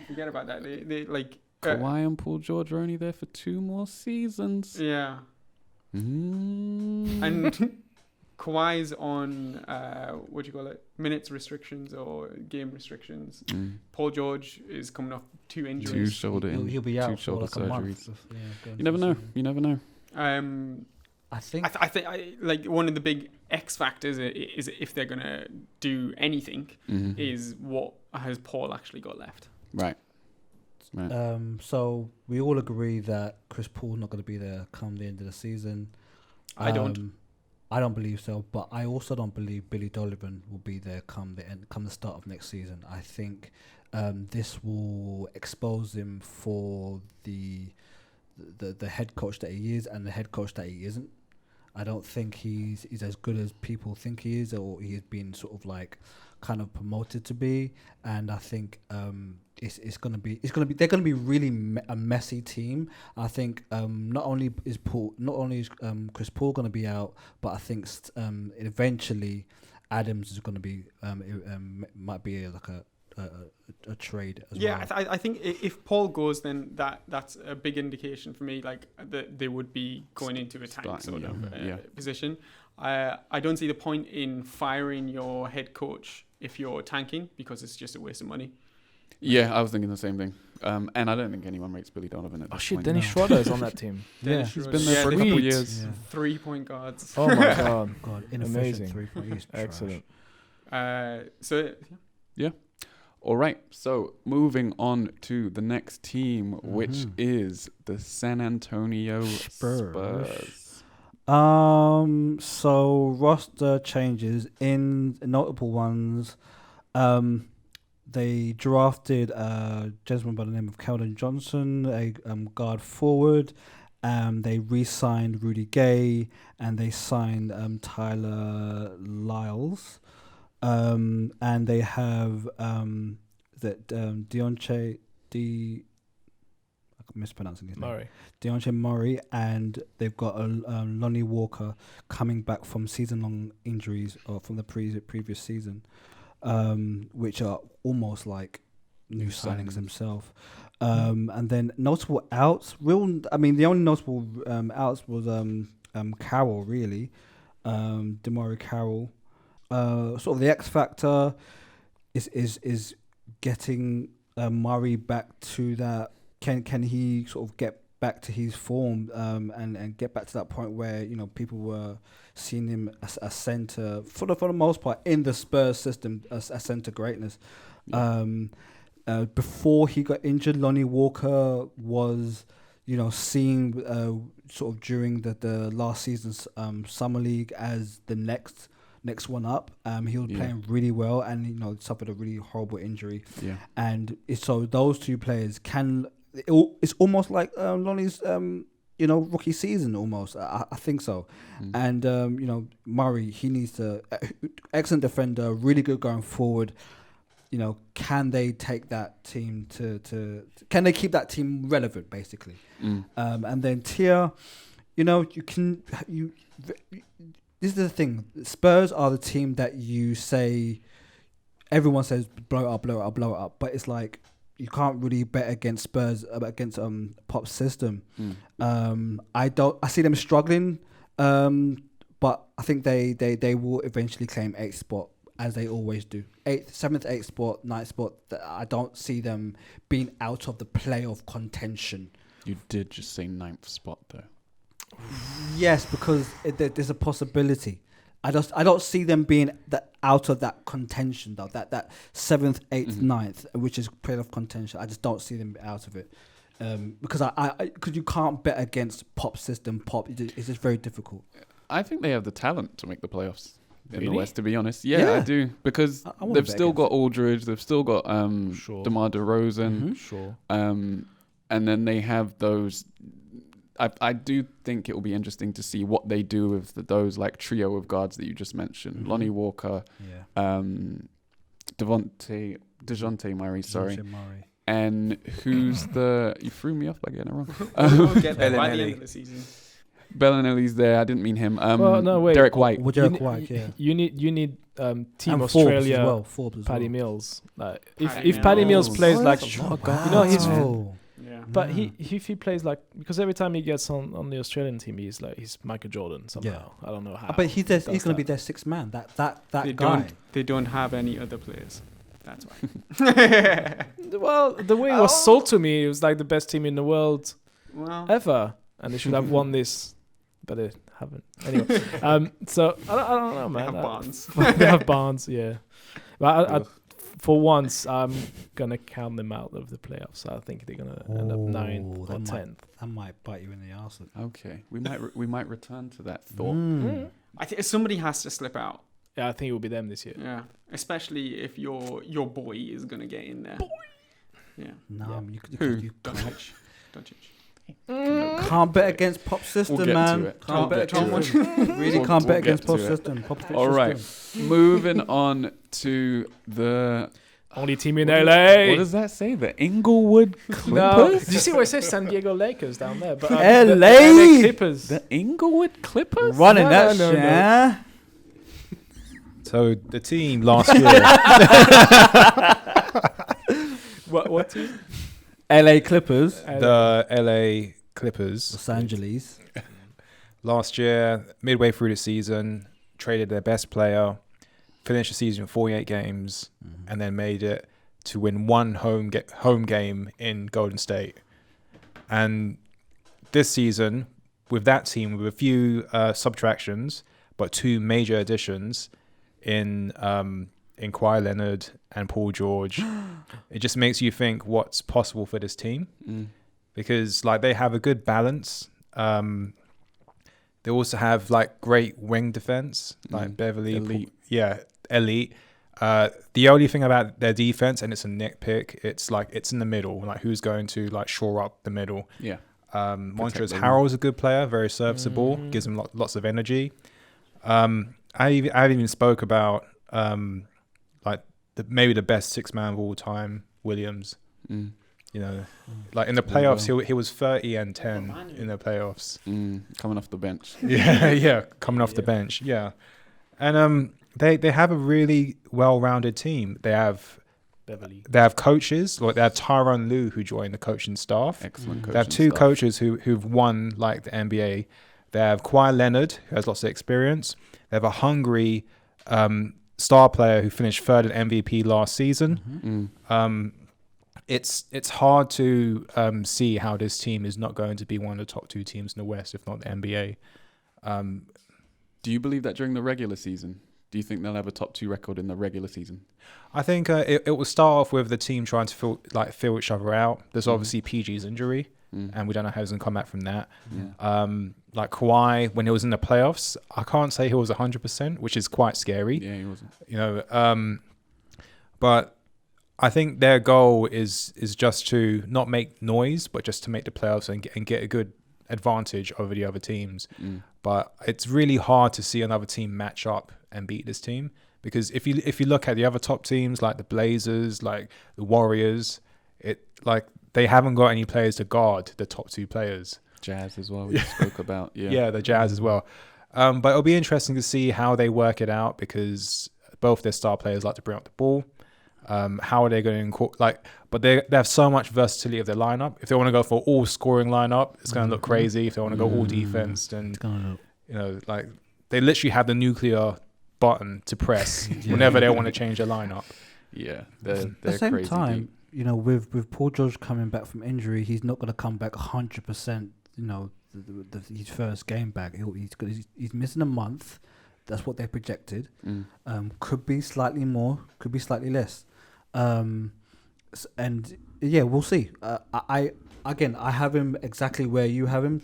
forget about that. They Kawhi and Paul George are only there for 2 more seasons. yeah. Mm. And Kawhi's on minutes restrictions or game restrictions. Paul George is coming off 2 2 injuries. shoulder He'll be 2 out for shoulder like a month. surgeries. Yeah, going You never through know. season. You never know. I think. I think like one of the big X factors is if they're gonna do anything Mhm. is what has Paul actually got left. Right. Right. So we all agree that Chris Paul's not going to be there come the end of the season. I don't. I don't believe so, but I also don't believe Billy Donovan will be there come the start of next season. I think this will expose him for the head coach that he is and the head coach that he isn't. I don't think he's as good as people think he is, or he's been sort of like kind of promoted to be. And I think they're gonna be really a messy team. I think not only is Chris Paul gonna be out, but I think eventually Adams is gonna be might be like a trade as well. Yeah, I think if Paul goes, then that's a big indication for me, like that they would be going into a tank sort of position. I don't see the point in firing your head coach if you're tanking, because it's just a waste of money. Yeah, I was thinking the same thing. And I don't think anyone rates Billy Donovan at this Oh shit, point. Dennis Schroeder is on that team. Yeah. He's been there for a couple of years. Yeah. 3-point guards. Oh my god. God, inefficient Amazing. 3-point. He's trash. Excellent. So All right, so moving on to the next team, which is the San Antonio Spurs. So roster changes in notable ones. They drafted a gentleman by the name of Keldon Johnson, a guard forward. They re-signed Rudy Gay, and they signed Tyler Lyles. And they have I'm mispronouncing his name. Deontay Murray, and they've got a Lonnie Walker coming back from season-long injuries or from the previous season, which are almost like new signings themselves. And then notable outs. The only notable outs was Carroll, really. DeMauri Carroll. Sort of the X factor is getting Murray back to that. Can he sort of get back to his form and get back to that point where people were seeing him as a center for the most part in the Spurs system as a center greatness. Before he got injured, Lonnie Walker was seen sort of during the last season's summer league as the next one up. He was playing really well, and suffered a really horrible injury. Yeah, and so those two players it's almost like Lonnie's rookie season almost. I think so. And Murray, he needs to excellent defender, really good going forward. Can they take that team to can they keep that team relevant basically? And then Tia, this is the thing. Spurs are the team that you say, everyone says blow it up, blow it up, blow it up, but it's like you can't really bet against Spurs, against Pop's system. I see them struggling, but I think they will eventually claim 8th spot, as they always do. 8th, 7th, 8th spot, 9th spot. I don't see them being out of the playoff contention. You did just say 9th spot though. Yes, because there's a possibility. I don't see them being out of that contention though. That 7th, 8th, 9th, which is playoff contention. I just don't see them out of it. Because because you can't bet against Pop's system. Pop, it's just very difficult. I think they have the talent to make the playoffs in the Really? West, to be honest. Yeah, I do. Because I wanna they've bet still against got Aldridge, they've still got DeMar DeRozan. Sure. And then they have those. I do think it will be interesting to see what they do with those like trio of guards that you just mentioned. Lonnie Walker, DeJounte Murray, sorry. DeJounte Murray. And who's you threw me off by getting it wrong. We'll get there by the end of the season. Bellinelli's there. I didn't mean him. Well, no, wait. Derek White. Well, Derek White, yeah. You need Team And Australia, Forbes as Paddy well. Mills. Like Paddy if Paddy Mills Mills. plays like, He's Yeah. but if he plays like, because every time he gets on the Australian team, he's Michael Jordan somehow. Yeah. I don't know how. But he's does going to be that. their 6th man. That They guy. don't have any other players. That's why. Well, the way it was sold to me, it was like the best team in the world Well, ever, and they should have won this, but they haven't. Anyway, so I don't know, man. they have Barnes. They have Barnes, yeah. But I, for once, I'm gonna count them out of the playoffs. I think they're gonna end up 9th or 10th. That might bite you in the arse. Okay, we might return to that thought. I think somebody has to slip out. Yeah, I think it will be them this year. Yeah, especially if your boy is gonna get in there. Yeah. No, Who? you Doncic. can't bet against Pop's system, We'll get man. to it. Can't bet We'll get against to it. really We'll- can't we'll bet against get Pop's to it. system. Pop's All right, system. moving on to the. Only team in LA. What does that say? The Inglewood No, Clippers. did you see where it says San Diego Lakers down there? But LA? the Clippers. The Inglewood Clippers. Running No, that no, shit. no. Huh? So the team last year, What team? LA Clippers. the LA Clippers, Los Angeles. last year, midway through the season, traded their best player, finished the season with 48 games, and then made it to win one home game in Golden State. And this season, with that team, with a few subtractions, but two major additions in in Kawhi Leonard and Paul George, it just makes you think what's possible for this team. Because like they have a good balance. They also have like great wing defense, like Beverly. Elite. Elite. The only thing about their defense, and it's a nitpick, it's like it's in the middle. Like who's going to like shore up the middle? Yeah. Montrezl Harrell's a good player, very serviceable, gives him lots of energy. I even spoke about like maybe the best six man of all time, Williams. You know, like in the playoffs, he was 30 and 10 in the playoffs. Coming off the bench. Yeah, coming off the bench. Yeah, and they have a really well-rounded team. They have Beverly. They have coaches. Like they have Tyronn Lue who joined the coaching staff. Excellent coaching They have two staff. coaches who've won like the NBA. They have Kawhi Leonard, who has lots of experience. They have a hungry star player who finished third in MVP last season. It's hard to see how this team is not going to be one of the top two teams in the West, if not the NBA. Do you believe that during the regular season? Do you think they'll have a top 2 record in the regular season? I think it will start off with the team trying to feel each other out. There's obviously PG's injury, and we don't know how he's going to come back from that. Like Kawhi, when he was in the playoffs, I can't say he was 100%, which is quite scary. Yeah, he wasn't. You know, but I think their goal is just to not make noise, but just to make the playoffs and get a good advantage over the other teams. But it's really hard to see another team match up and beat this team, because if you look at the other top teams like the Blazers, like the Warriors, it like they haven't got any players to guard the top 2 players. Jazz as well, we spoke about. Yeah, the Jazz as well. But it'll be interesting to see how they work it out, because both their star players like to bring up the ball. How are they going to but they have so much versatility of their lineup. If they want to go for all scoring lineup, it's going to look crazy. If they want to go all defense, then you know, like they literally have the nuclear button to press whenever they want to change their lineup. Yeah, they're At the same crazy time, deep. you know, with Paul George coming back from injury, he's not going to come back 100%. You know, his first game back, he's missing a month. That's what they projected. Could be slightly more, could be slightly less. And yeah, we'll see. I have him exactly where you have him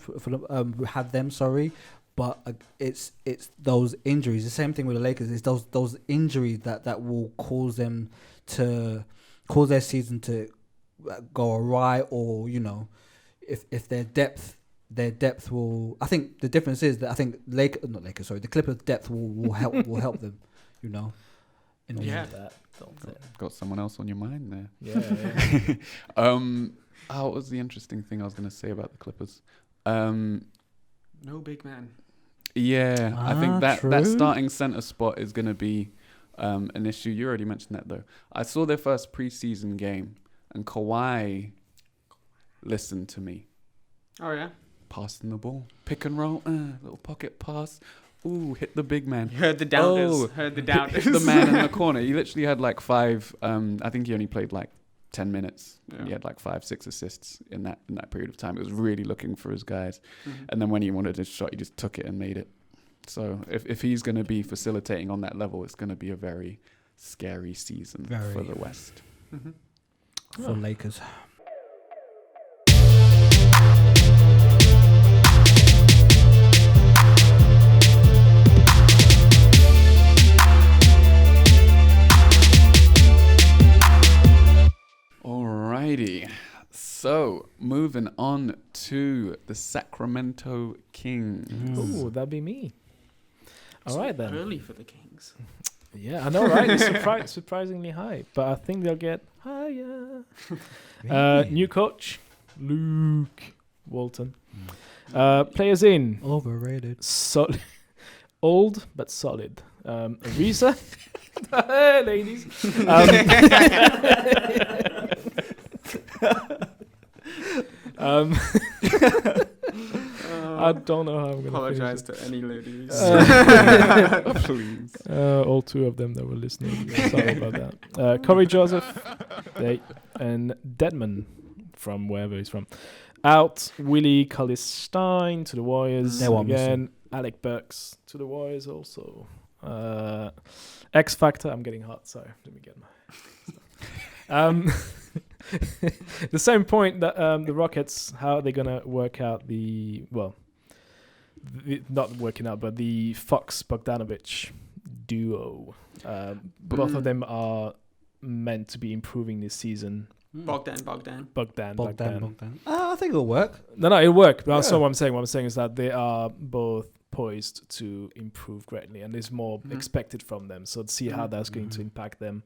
had them. Sorry, but it's those injuries. The same thing with the Lakers. It's those injuries that will cause them to cause their season to go awry, or you know, if their depth will. I think the difference is that I think the Clippers' depth will help them. You know. Got someone else on your mind there. Yeah. What was the interesting thing I was going to say about the Clippers? No big man. Yeah, I think that true. starting center spot is going to be an issue. You already mentioned that, though. I saw their first preseason game, and Kawhi listened to me. Oh, yeah? Passing the ball. Pick and roll. Little pocket pass. Ooh, hit the big man. You heard the doubters. Hit the man in the corner. He literally had like 5. I think he only played like 10 minutes. Yeah. He had like 5-6 assists in that period of time. It was really looking for his guys. And then when he wanted his shot, he just took it and made it. So if he's going to be facilitating on that level, it's going to be a very scary season for the West. For Lakers. Alrighty, so moving on to the Sacramento Kings. Ooh, that'd be me. All right then. Early for the Kings. Yeah, I know, right? It's surprisingly high, but I think they'll get higher. New coach, Luke Walton. Players in. Overrated. Old but solid. Ariza. Hey, ladies. I don't know how I'm going to apologize to any ladies. Please. All 2 of them that were listening. Sorry about that. Corey Joseph and Deadman from wherever he's from. Out. Willie Cauley-Stein to the Warriors. They won't miss again. him. Alec Burks to the Warriors also. X Factor. I'm getting hot. Sorry, let me get my. The same point that the Rockets, how are they gonna work out not working out, but the Fox Bogdanovic duo. Both of them are meant to be improving this season. Bogdan. I think it'll work. No, it'll work. But that's not what I'm saying. What I'm saying is that they are both poised to improve greatly, and there's more expected from them. So to see how that's going to impact them.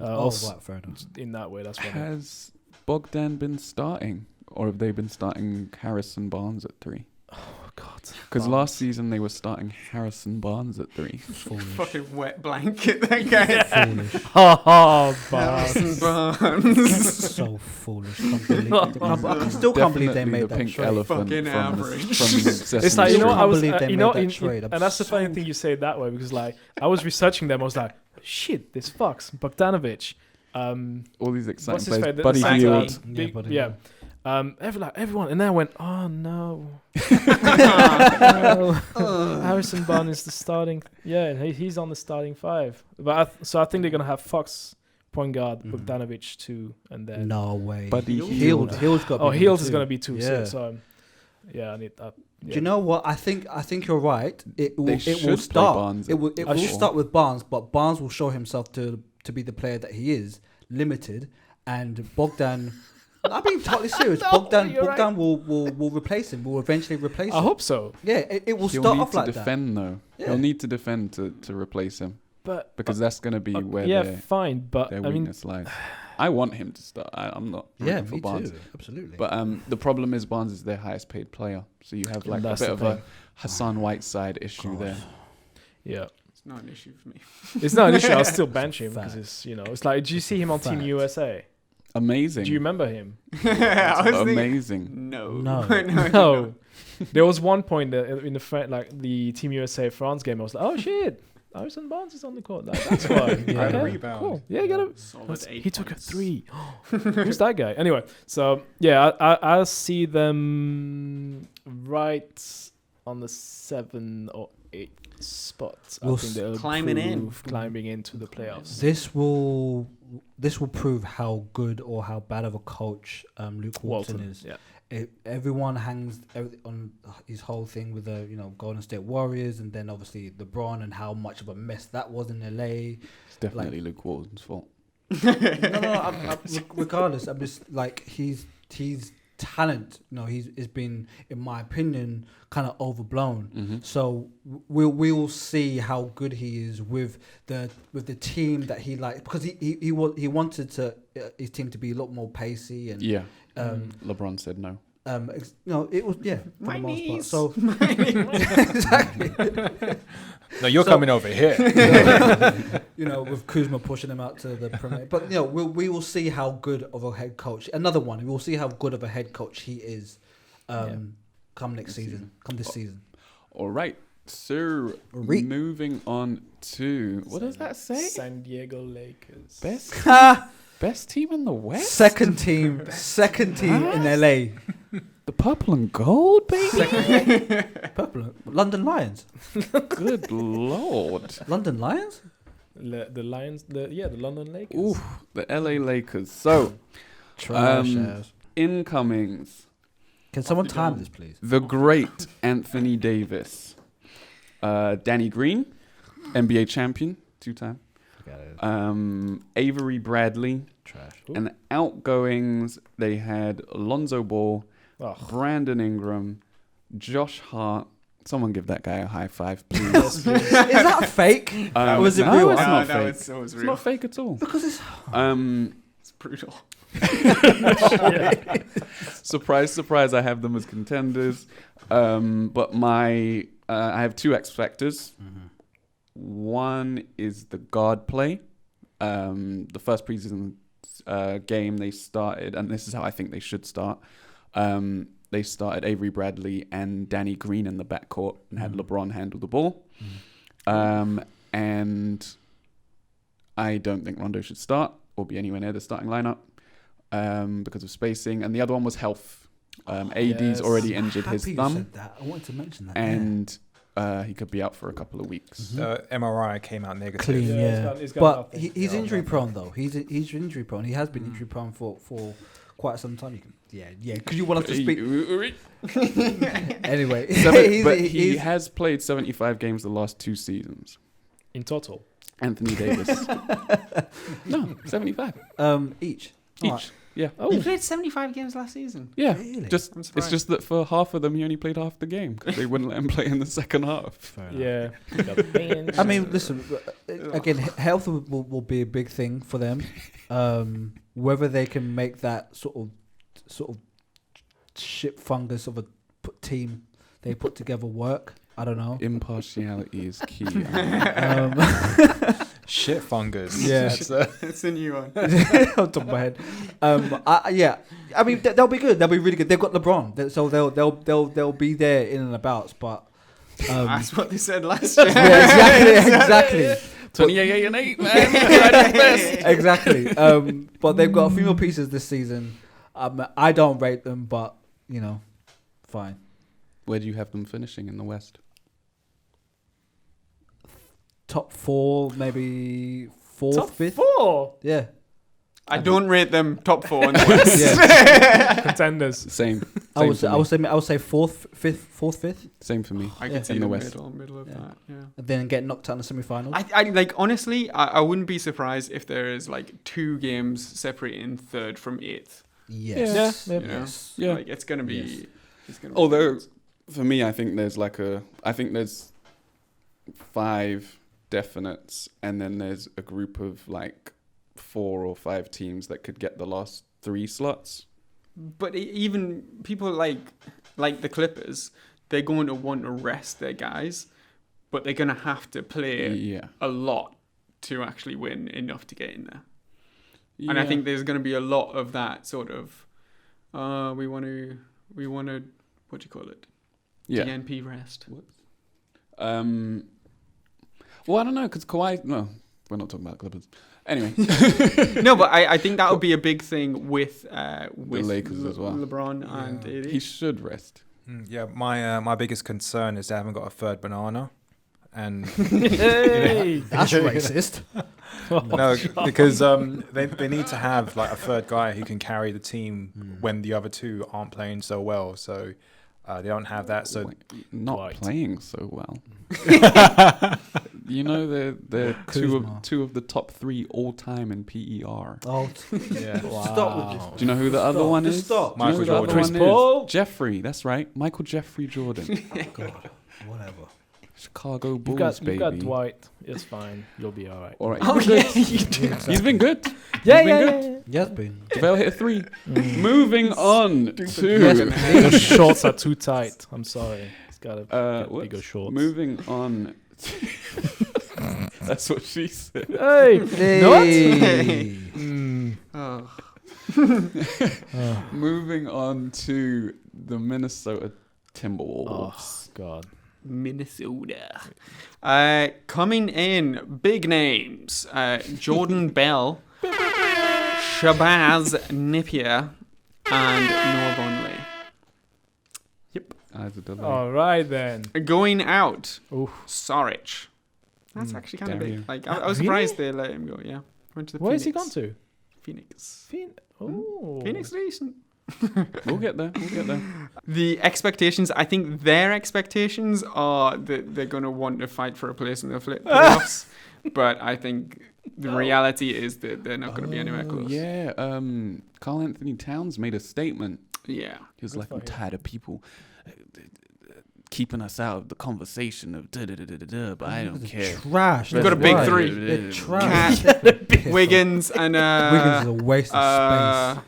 Also, fair enough. in that way, that's what Has Bogdan been starting, or have they been starting Harrison Barnes at 3? Oh God! Because last season they were starting Harrison Barnes at 3. Fucking wet blanket, that guy. Foolish. Harrison Barnes. So foolish. I still can't believe they Definitely made the that pink trade. elephant Fucking from average. Sesame It's like, you know, Street. I was, believe they you made know, that trade. and that's the funny thing you say it that way, because like I was researching them, I was like, shit, this Fox Bogdanovic. All these What's exciting his players. favourite? Buddy The Hield. Sagoe, Yeah, big- Buddy yeah. Hield. Everyone, and then I went, oh no. No. Harrison Barnes is the starting. Yeah, and he's on the starting 5. But so I think they're gonna have Fox point guard, Bogdanovic 2, and then No way. Buddy Hield's got. oh, to be Heels number is 2. gonna be 2. Yeah. So yeah, I need that. Do you know what? I think you're right. It will should play start. Barnes It will at four. start with Barnes, but Barnes will show himself to be the player that he is, limited, and Bogdan. I'm being totally serious. No, Bogdan you're right. will replace him. Will eventually replace him. I hope so, Yeah, it will He'll start need off to like that. defend though. Yeah. He'll need to defend to replace him, but because that's going to be where yeah, their fine. But I mean, weakness lies. I want him to start. I'm not Yeah, rooting for me Barnes. too. Absolutely. But the problem is Barnes is their highest paid player, so you have like a That's bit the of a thing. Hassan Whiteside issue God. there. yeah, It's not an issue for me. it's not an issue. I'll still bench him because Fact. it's it's like, do you see him on Team Fact. USA? Amazing. Do you remember him? I was thinking, Amazing. no. No. No. There was one point that in the Team USA France game, I was like, oh shit, Harrison Barnes is on the court. That's why. Yeah. And a Okay, rebound. cool. Yeah, you gotta. Solid 8 He took a points. 3. Who's that guy? Anyway, so yeah, I see them right on the 7 or 8 spots. We'll I think they'll climbing in. improve climbing into the playoffs. This will prove how good or how bad of a coach Luke Walton is. Yeah. Everyone hangs on his whole thing with the Golden State Warriors, and then obviously LeBron and how much of a mess that was in LA. It's definitely Luke Walton's fault. No, regardless, I'm just like he's talent. He's been, in my opinion, kind of overblown. Mm-hmm. So we'll see how good he is with the team that he likes, because he wanted his team to be a lot more pacey and Yeah. um LeBron said no. it was for My the most part. knees. So exactly. No, you're coming over here. With Kuzma pushing him out to the premier. But we will see how good of a head coach. Another one. We will see how good of a head coach he is. Come next season. Come this season. All right. So Re- moving on to what does that say? San Diego Lakers. Best team in the West. Second team in LA. The purple and gold, baby. Purple. London Lions. Good lord. London Lions? The Lions. The London Lakers. Ooh, the LA Lakers. So Trash ass. incomings. Can someone time this, please? The great Anthony Davis, Danny Green, NBA champion, 2-time. Forget it. Avery Bradley, Trash. and outgoings they had Alonzo Ball, Oh, Brandon Ingram, Josh Hart. Someone give that guy a high five, please. Is that fake? Or was it no, real? It's not No, fake. it's always It's real. not fake at all. Because it's It's brutal. Surprise, surprise! I have them as contenders, but I have 2 X factors. One is the guard play. The first preseason game they started, and this is how I think they should start. They started Avery Bradley and Danny Green in the backcourt and had LeBron handle the ball. And I don't think Rondo should start or be anywhere near the starting lineup because of spacing. And the other one was health. AD's Yes. already injured his happy you thumb. said that. I wanted to mention that. And he could be out for a couple of weeks. MRI came out negative. Clean, Yeah, yeah. he's got But nothing. he's Yeah, injury nothing. prone though. He's injury prone. He has been injury prone for quite some time. Yeah. Because you want us to speak anyway. But he has played 75 games the last 2 seasons. In total. Anthony Davis. No, 75 each. each. Alright. Yeah. He played 75 games last season. Yeah. Really? Just I'm it's surprised. just that for half of them he only played half the game because they wouldn't let him play in the second half. Fair enough. Yeah. He got banned. I mean, listen. Again, health will be a big thing for them. Whether they can make that sort of shit fungus of a team they put together work, I don't know. Impartiality is key. Shit fungus. Yeah. It's a new one. On top of my head. I mean, they'll be good. They'll be really good. They've got LeBron, so they'll be there in and about. But That's what they said last year. yeah, exactly. 28 and 8, man. Exactly. But they've got a few more pieces this season. I don't rate them, but fine. Where do you have them finishing in the West? Top 4, maybe 4th, Top 5th. 4 Yeah. I don't rate them top 4 in the West. Yeah. contenders. Same. I would for me. say 4th, 5th, Same for me. I Yeah. can see In the the West. middle of Yeah. that. Yeah. and then get knocked out in the semi-finals. I like honestly, I wouldn't be surprised if there is like 2 games separating 3rd from 8th. Yes. Yeah. You know? Yes. Yeah. Like it's gonna be. Yes. It's gonna Although, be for me, I think there's 5 definites, and then there's a group of 4 or 5 teams that could get the last 3 slots. But even people like the Clippers, they're going to want to rest their guys, but they're going to have to play Yeah. a lot to actually win enough to get in there. And I think there's going to be a lot of that sort of, we want to, what do you call it? Yeah. DNP rest. Well, I don't know, because Kawhi... No, we're not talking about Clippers. Anyway. No, but I think that would be a big thing with Lakers as well. LeBron and AD. He should rest. Yeah, my biggest concern is they haven't got a third banana. And Hey. That's racist. no, because they need to have a third guy who can carry the team when the other 2 aren't playing so well. So they don't have that. So Not Dwight. playing so well. They're Kuzma. two of the top 3 all-time in PER. Oh, yeah, stop with this. Do you know who the other one Just is? stop. Do you know Michael who the other Jordan. Chris one Paul? is? Jeffrey, that's right. Michael Jeffrey Jordan. God, whatever. Chicago Bulls, You've got baby. Dwight. It's fine. You'll be all right. All right. Oh, yeah, you do. He's been good. Yeah, He's been good. Yes, been. JaVale hit a 3. Moving on to... Your shorts are too tight. I'm sorry. It's got to get whoops. bigger shorts. Moving on. That's what she said. Hey. Hey. Oh. Moving on to the Minnesota Timberwolves. Oh, God. Minnesota. Coming in, big names. Jordan Bell, Shabazz Napier, and Noah Vonleh. Eyes are delayed. All right, then. Going out, Oof. Saric. That's actually kind of damn big. you. Like I was Really? surprised they let him go. Yeah, went to the Where has Phoenix. he gone to? Phoenix. Oh. Phoenix decent. We'll get there. The expectations, I think their expectations are that they're going to want to fight for a place in the playoffs. But I think the reality is that they're not going to be anywhere close. Yeah. Karl Anthony Towns made a statement. Yeah. He was Good like, for I'm him. tired of people keeping us out of the conversation of but I don't care. Trash. You've got a big Right. 3. They're trash. Cat, Wiggins, and Wiggins is a waste of space.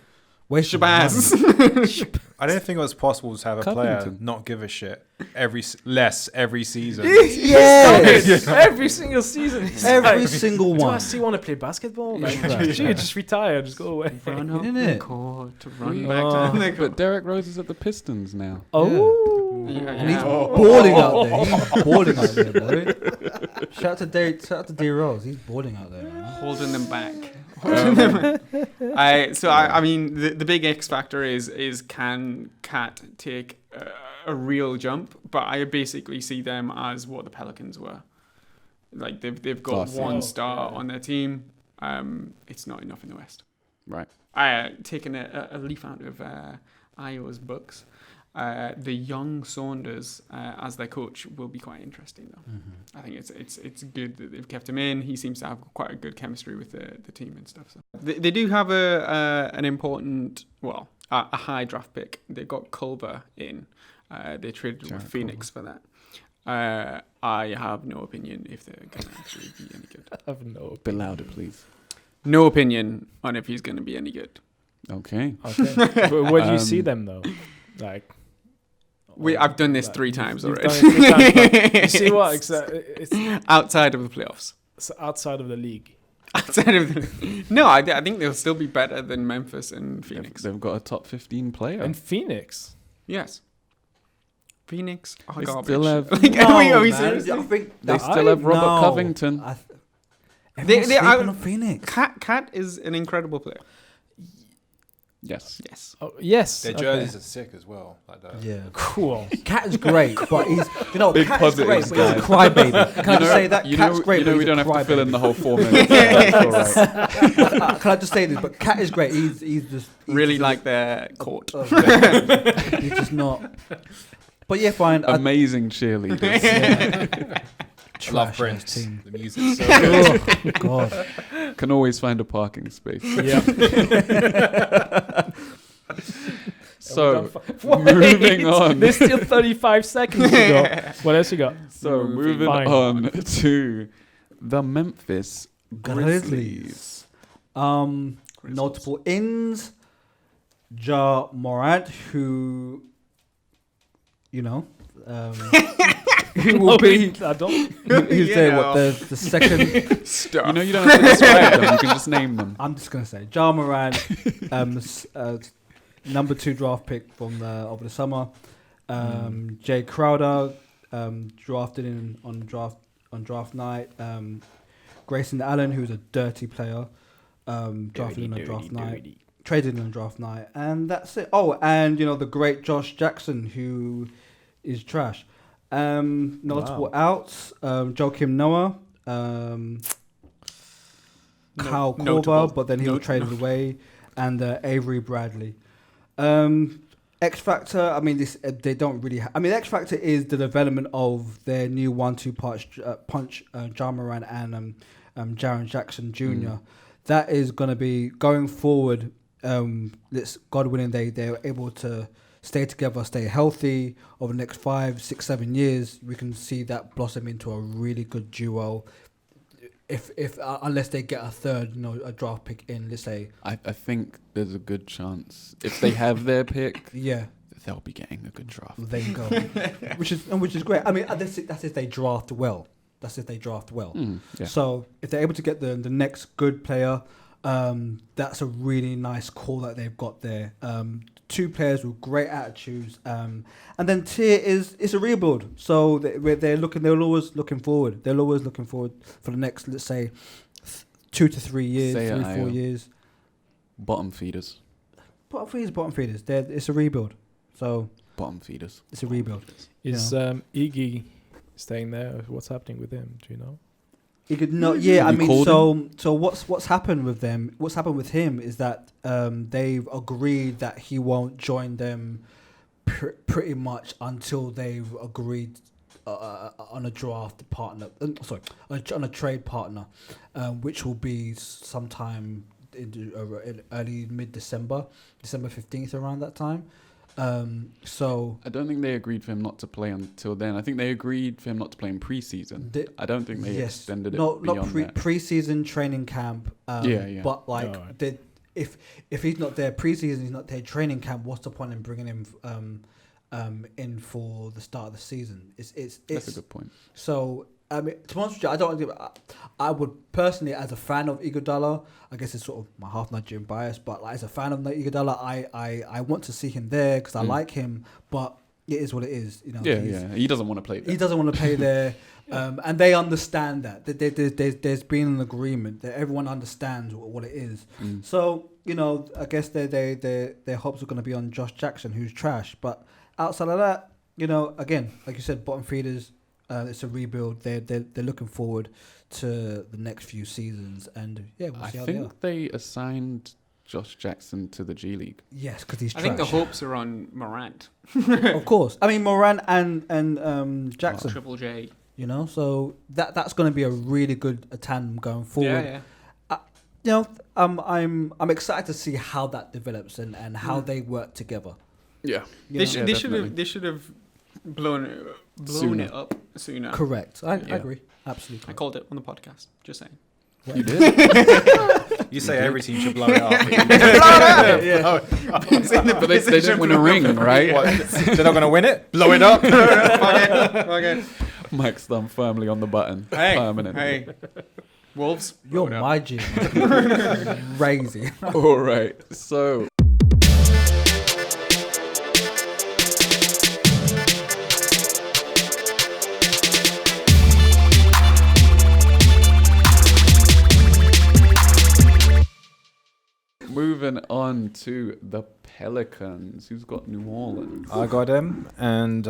Waste of money. Shabazz. I don't think it was possible to have a player Covington. not give a shit every season. Yes. Every single season. It's Every like, single do I one. still want to play basketball? Like, Trash. dude, just retire. Just go away. Run up Isn't the it? court to run Yeah. back to the court. But Derrick Rose is at the Pistons now. Oh. Yeah, And he's yeah. balling out there. He's balling out there, boy. Shout out to D Rose. He's balling out there, man. Holding them back. I mean, the big X factor is can Cat take a real jump, but I basically see them as what the Pelicans were. Like they've got Last one season. star on their team. It's not enough in the West. Right. Taking a leaf out of Iowa's books. The young Saunders as their coach will be quite interesting, though. I think it's good that they've kept him in. He seems to have quite a good chemistry with the team and stuff. So they do have an important, a high draft pick. They've got Culver in. They traded with Phoenix for that. I have no opinion if they're going to actually be any good. I have no A bit louder, please. No opinion on if he's going to be any good. Okay. But where do you see them though? Like, I've done this 3 times you've already. done it 3 times, but you see what? It's Outside of the playoffs. outside of the league. Outside of the... No, I think they'll still be better than Memphis and Phoenix. They've got a top 15 player. And Phoenix. Yes. Phoenix are They garbage. still have- Like, are we man. serious? I think They still have Robert no. Covington. Everyone's they- sleeping on Phoenix. Cat is an incredible player. Yes. Yes. Oh, yes. Their okay. jerseys are sick as well. Like that. Yeah. Cool. Cat is great, but he's Big Cat is great, positives, but he's a guys. crybaby. Can I just say that? Cat's great, You know but we he's don't a have to fill in crybaby. the whole 4 minutes. That's all right. Can I just say this? But Cat is great. He's Really just, like their court. he's just not. But yeah, fine. Amazing cheerleaders. Yeah. I love Trash Prince. team. The music's so good. Oh God. Can always find a parking space. Yeah. So, moving on. There's still 35 seconds to go. What else you got? So, moving Fine. on to the Memphis Grizzlies. Grizzlies. Notable ins. Ja Morant, who, who will be. I don't. Who's there? What the second? Stuff. You know, you don't have to describe them. You can just name them. I'm just gonna say Ja Morant, number 2 draft pick from over the summer. Jay Crowder, drafted in on draft night. Grayson Allen, who's a dirty player, drafted in on draft night. Traded in on draft night, and that's it. Oh, and the great Josh Jackson, who is trash. Notable outs: Joakim Noah, Kyle Korver, notable. but then he was traded away, and Avery Bradley. X Factor. I mean, they don't really. X Factor is the development of their new 1-2 punch, Ja Morant and Jaren Jackson Jr. That is going to be going forward. Let's God willing, they're able to stay together, stay healthy over the next 5, 6, 7 years. We can see that blossom into a really good duo. If unless they get a third, a draft pick in, let's say. I think there's a good chance if they have their pick, Yeah, they'll be getting a good draft. there you go. which is great. I mean, that's if they draft well. Yeah. So if they're able to get the next good player, that's a really nice call that they've got there. 2 players with great attitudes, and then tier is a rebuild. So they're always looking forward. They're always looking forward for the next, let's say, 2 to 3 years, Say it, 3, 4 Ayo. years. Bottom feeders. Bottom feeders. It's a rebuild. So Bottom feeders. it's a rebuild. Is Iggy staying there? What's happening with him? Do you know? He could not. Yeah, I You mean, called so what's happened with them? What's happened with him is that they've agreed that he won't join them pretty much until they've agreed on a draft partner. On a trade partner, which will be sometime in early mid-December, December 15th, around that time. So I don't think they agreed for him not to play until then. I think they agreed for him not to play in preseason. I don't think they extended it beyond not that. preseason training camp. Yeah. But like, Alright. if he's not there preseason, he's not there training camp. What's the point in bringing him in for the start of the season? It's That's a good point. so. I mean, to be honest with you, I would personally, as a fan of Iguodala, I guess it's sort of my half Nigerian bias, but like, as a fan of Iguodala, I want to see him there because I like him, but it is what it is. Yeah. He doesn't want to play there. He doesn't want to play there, and they understand that. There's been an agreement that everyone understands what it is. So I guess their hopes are going to be on Josh Jackson, who's trash. But outside of that, you know, again, like you said, bottom feeders. It's a rebuild. They're looking forward to the next few seasons, and yeah, we'll I see how they are. think they assigned Josh Jackson to the G League. Yes, because he's I trash. think the hopes are on Morant. Of course. I mean, Moran and Jackson. Triple J. You know, so that's going to be a really good tandem going forward. Yeah. You know, I'm excited to see how that develops and how they work together. Yeah. You They know? should. definitely. They should have blown Sooner. it up sooner. Correct. I Yeah. agree. Absolutely. I called it on the podcast. Just saying. You did? You say every team should blow it up. But they didn't win a ring, right? What? They're not going to win it? Blow it up? Okay. Mike's thumb firmly on the button. Hey. Permanently. Hey. Wolves. You're blow it up. my gym. Crazy. All right. So. Moving on to the Pelicans. Who's got New Orleans? I got him. And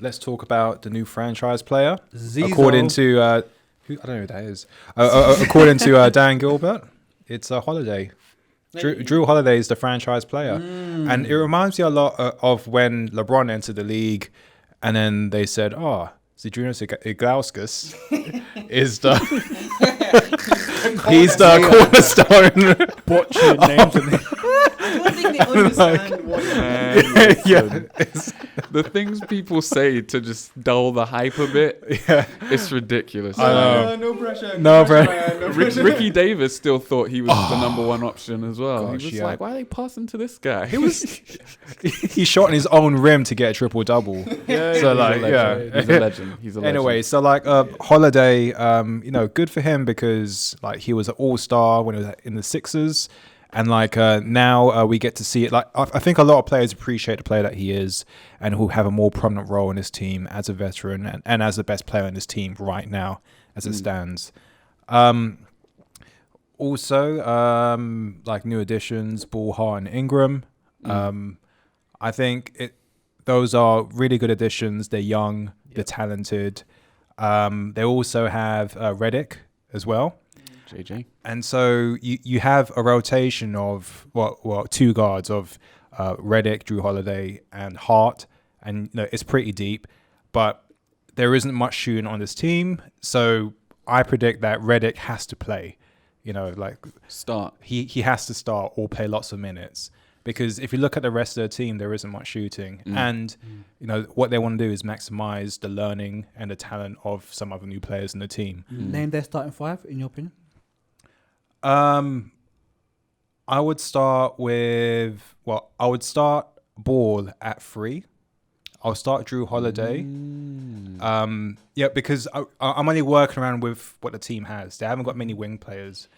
let's talk about the new franchise player. Zizo. According to, I don't know who that is. According to Dan Gilbert, it's Holiday. Drew Holiday is the franchise player. And it reminds me a lot of when LeBron entered the league and then they said, Zydrunas Ilgauskas is the... he's the cornerstone. Butcher names in there. I don't think they understand what The things people say to just dull the hype a bit, it's ridiculous. no pressure. No pressure. Ricky Davis still thought he was the number one option as well. Gosh, he was yeah. like, why are they passing to this guy? He shot in his own rim to get a triple double. So like, He's a legend. He's a legend. Anyway, so like Holiday, good for him because like he was an all-star when he was in the Sixers, and like now we get to see it. Like I think a lot of players appreciate the player that he is, and who'll have a more prominent role in his team as a veteran and as the best player in his team right now as it stands. Also, like new additions, Bullhart and Ingram. I think those are really good additions. They're young, they're talented. They also have Redick as well. JJ. And so you have a rotation of two guards of Redick, Drew Holiday, and Hart, and it's pretty deep, but there isn't much shooting on this team. So I predict that Redick has to play. Start. He has to start or play lots of minutes. Because if you look at the rest of the team, there isn't much shooting. And, what they want to do is maximize the learning and the talent of some other new players in the team. Name their starting five, in your opinion. I would start Ball at 3. I'll start Drew Holiday. Because I'm only working around with what the team has. They haven't got many wing players.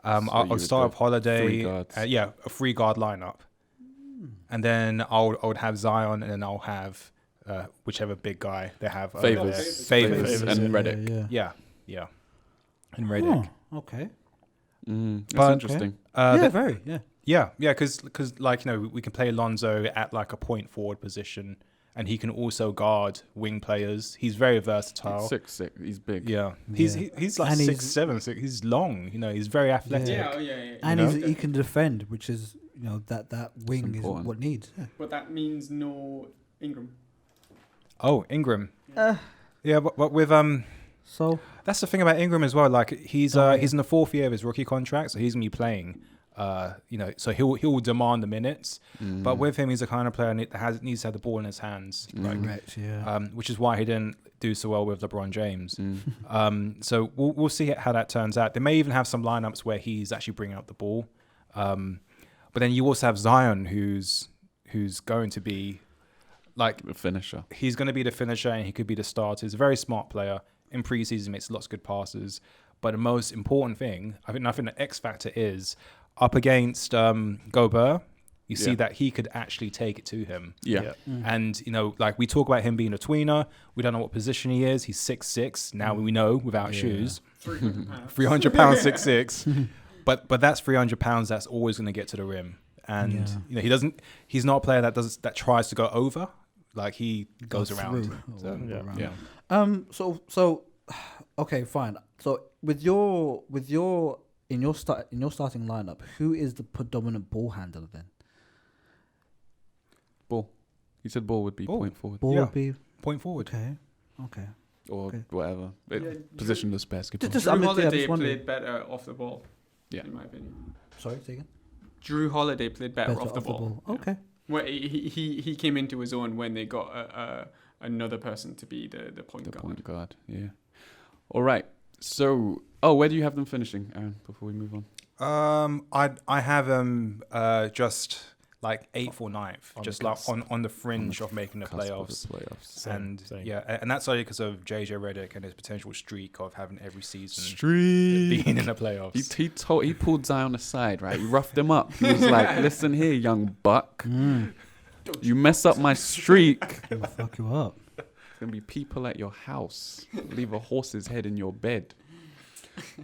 I'll start with Holiday. 3 guards. A 3-guard lineup. And then I would have Zion, and then I'll have whichever big guy they have. Favors and Redick. Yeah. And Redick. Oh, okay. That's interesting. Very. Yeah. Yeah, because we can play Lonzo at like a point forward position, and he can also guard wing players. He's very versatile. 6'6". He's big. Yeah, he's like And 6'7". He's long. He's very athletic. Yeah. And he can defend, which is that wing is important. what needs. Yeah. But that means no Ingram. Oh, Ingram. Yeah, but with So that's the thing about Ingram as well. Like he's in the 4th year of his rookie contract, so he's gonna be playing. So he'll demand the minutes. But with him, he's the kind of player that needs to have the ball in his hands. correct. Yeah. Which is why he didn't do so well with LeBron James. So we'll see how that turns out. They may even have some lineups where he's actually bringing up the ball. But then you also have Zion, who's going to be like The finisher. he's going to be the finisher, and he could be the starter. He's a very smart player. In preseason, makes lots of good passes. But the most important thing, I think the X factor is up against Gobert. You see that he could actually take it to him. Yeah. And, we talk about him being a tweener. We don't know what position he is. He's 6'6". Now we know without shoes. 300 pounds, 6'6". But that's 300 pounds that's always going to get to the rim. And, he's not a player that tries to go over. Like he goes around. So, Yeah. So okay, fine. So with your in your starting lineup, who is the predominant ball handler then? Ball. He said ball would be Ball. point forward. Ball Yeah. would be Point forward. okay. Or Okay. whatever. Yeah, Positionless basketball. Just- Drew I'm just Holiday wondering. played better off the ball. Yeah. In my opinion. Sorry, say again. Drew Holiday played better, Better off the ball. Yeah. Okay. Well, he came into his own when they got another person to be the point The guard. point guard, yeah. All right. So, where do you have them finishing, Aaron, before we move on? I have just like 8th or 9th, On just the like cusp. on the fringe of making the Cusp of playoffs. the playoffs. Same. And that's only because of JJ Redick and his potential streak of having every season Streak. being in the playoffs. He pulled Zion aside, right? He roughed him up. He was like, "Listen here, young buck. You mess up my streak. It'll fuck you up. There's gonna be people at your house. Leave a horse's head in your bed."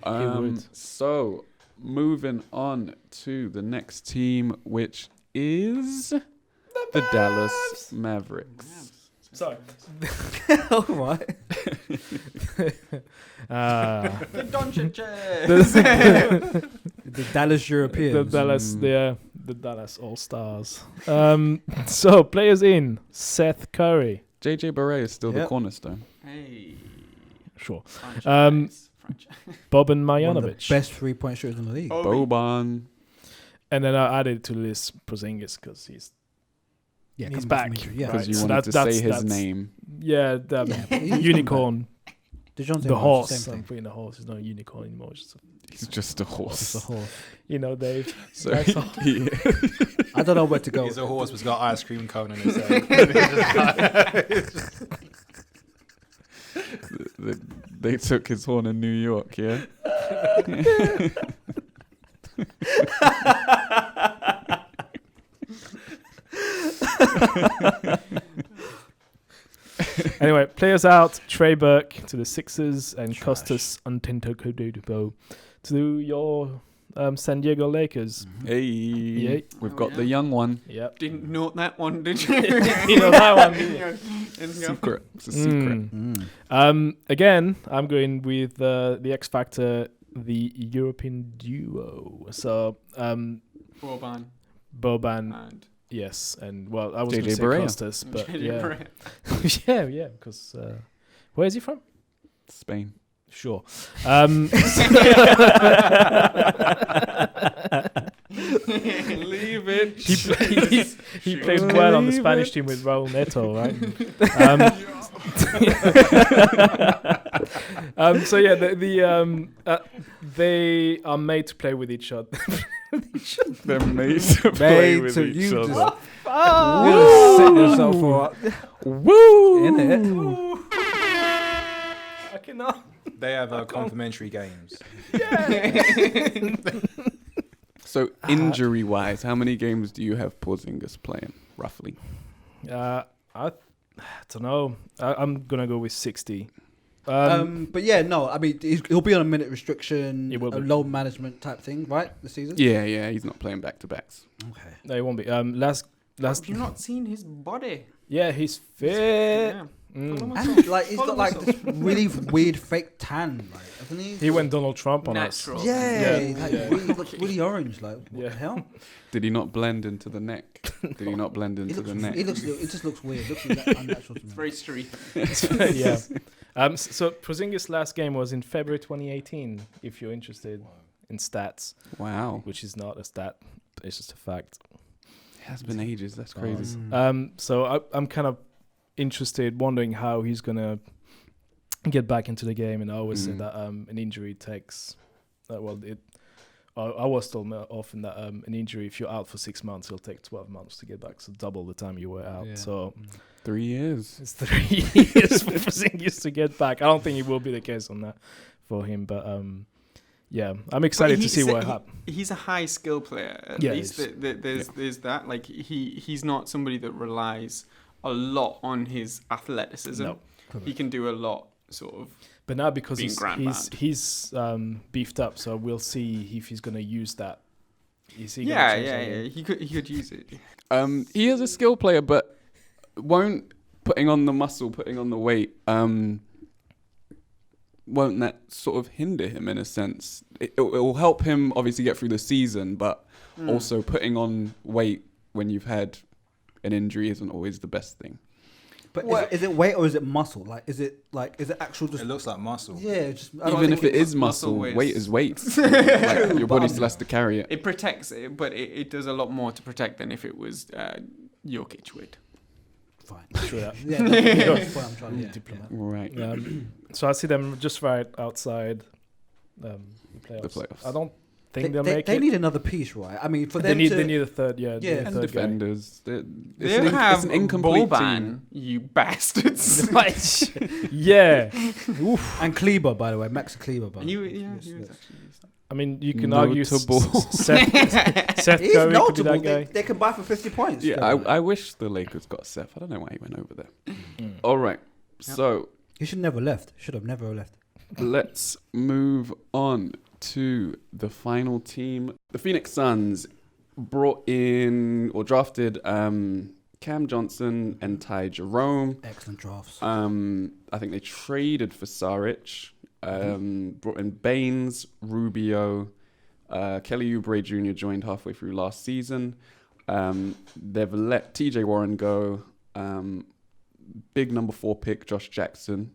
would. So, moving on to the next team, which is the Dallas Mavericks. Sorry. All right. The Doncic. The Dallas Europeans. The Dallas All Stars. So players in: Seth Curry, JJ Barea is still the Yep. cornerstone. Hey. sure. Franchise. Boban One of the Marjanovic, best 3-point shooters in the league. Oh, Boban. and then I added to the list Porzingis because he's Yeah, he's coming back. from injury, Yeah. Because you So wanted to that's- say his that's- name. yeah, the Yeah, but he's coming unicorn, DeJounte the Murray, horse. Same I'm thing. putting the horse. It's not a unicorn anymore. It's He's just a It's a horse. horse. you know, Dave. So That's all. he, I don't know where to go. He's a horse who's got ice cream cone in his head. they took his horn in New York, yeah? Anyway, players out: Trey Burke to the Sixers and Trash. Kostas Antetokounmpo to your San Diego Lakers. Hey, Yeah. we've Oh, got yeah. the young one. Yep. Didn't note that one, did you? You know that one, didn't you? Secret. It's a secret. Again, I'm going with the X Factor, the European duo. So Boban Boban, and yes, and well, I was JJ going to say Barea. Kostas, but JJ yeah, Barea. yeah, because where is he from? Spain. Sure. Leave it. He played well on the Spanish team with Raul Neto, right? So yeah, they are made to play with each other. They're made to play with to each you other. just- You set yourself for Woo! in it. I cannot. They have complimentary games. So injury-wise, how many games do you have Porzingis playing, roughly? I don't know. I'm gonna go with 60. But yeah, no, I mean he'll be on a minute restriction, He will a be. low management type thing, right? This season. Yeah, he's not playing back-to-backs. Okay. No, it won't be. Last. Have you not seen his body? Yeah, he's fit. Yeah. Mm. And like he's Follow got like myself. this really weird fake tan, like hasn't he? He went Donald Trump on us. Natural. Yeah, Yeah. he's like Yeah. really, looks really orange. Like what Yeah. the hell? Did he not blend into the neck? Did he not blend He into looks. the neck? It just looks weird. It looks unnatural to me. It's very street. Yeah. So Porzingis' last game was in February 2018. If you're interested in stats, Wow. which is not a stat, it's just a fact. It has been ages. That's crazy. So I'm kind of interested, wondering how he's gonna get back into the game. And I always say that an injury takes. I was told often that an injury, if you're out for 6 months, it'll take 12 months to get back, so double the time you were out. Yeah. So 3 years. it's 3 years for Porzingis to get back. I don't think it will be the case on that for him, but yeah, I'm excited to see what happens. He's a high skill player. At Yeah, least there's that. Like he's not somebody that relies a lot on his athleticism. No. He can do a lot, sort of. But now because Being he's beefed up, so we'll see if he's going to use that. Is he gonna Yeah. change that game? He could use it. He is a skill player, but won't putting on the muscle, putting on the weight, won't that sort of hinder him in a sense? It will help him obviously get through the season, but also putting on weight when you've had an injury isn't always the best thing. But is it weight or is it muscle? Is it actual? Just It looks like muscle. yeah. Just Even if it is muscle, weighs. weight is weight. Like, your body still has to carry it. It protects it, but it does a lot more to protect than if it was Jokic weight. fine. True that. Yeah, that's what I'm trying to diplomat. Right. So I see them just right outside the playoffs. The playoffs. I don't think they'll make They it. need another piece, right? I mean, for They them need to they need a third, yeah. Yeah. And third guy. defenders. They It's have an incomplete Boban, team. you bastards. Yeah. and Kleber, by the way, Max Kleber. By the he way. was Yes, actually. I mean, you can argue Notable. Seth He's Curry could be notable. that guy. They can buy for 50 points. Yeah, straight away. I wish the Lakers got Seth. I don't know why he went over there. All right. So He should never left. Should have never left. let's move on to the final team. The Phoenix Suns brought in or drafted Cam Johnson and Ty Jerome. Excellent drafts. I think they traded for Saric. Brought in Baines, Rubio, Kelly Oubre Jr. joined halfway through last season. They've let TJ Warren go. Big number 4 pick, Josh Jackson.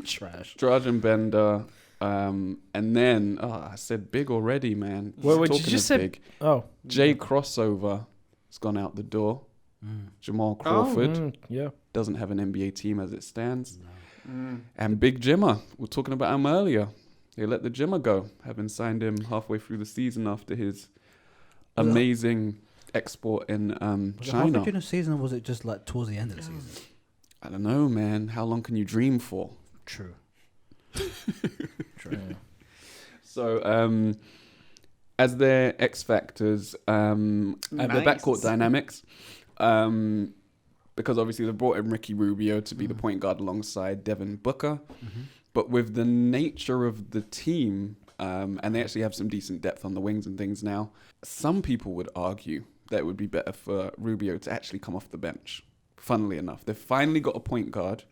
Trash. Dragan Bender. And then, I said big already, man. Wait, did you Talking just of say- big. Oh. Jay Crossover has gone out the door. Jamal Crawford Yeah. doesn't have an NBA team as it stands. And Big Jimmer, we were talking about him earlier. They let the Jimmer go, having signed him halfway through the season after his amazing export in Was it halfway China. through the season, or was it just like towards the end of the season? I don't know, man. How long can you dream for? True. Yeah. So, as their X factors and their backcourt dynamics, because obviously they brought in Ricky Rubio to be the point guard alongside Devin Booker, but with the nature of the team, and they actually have some decent depth on the wings and things now, some people would argue that it would be better for Rubio to actually come off the bench. Funnily enough, they've finally got a point guard.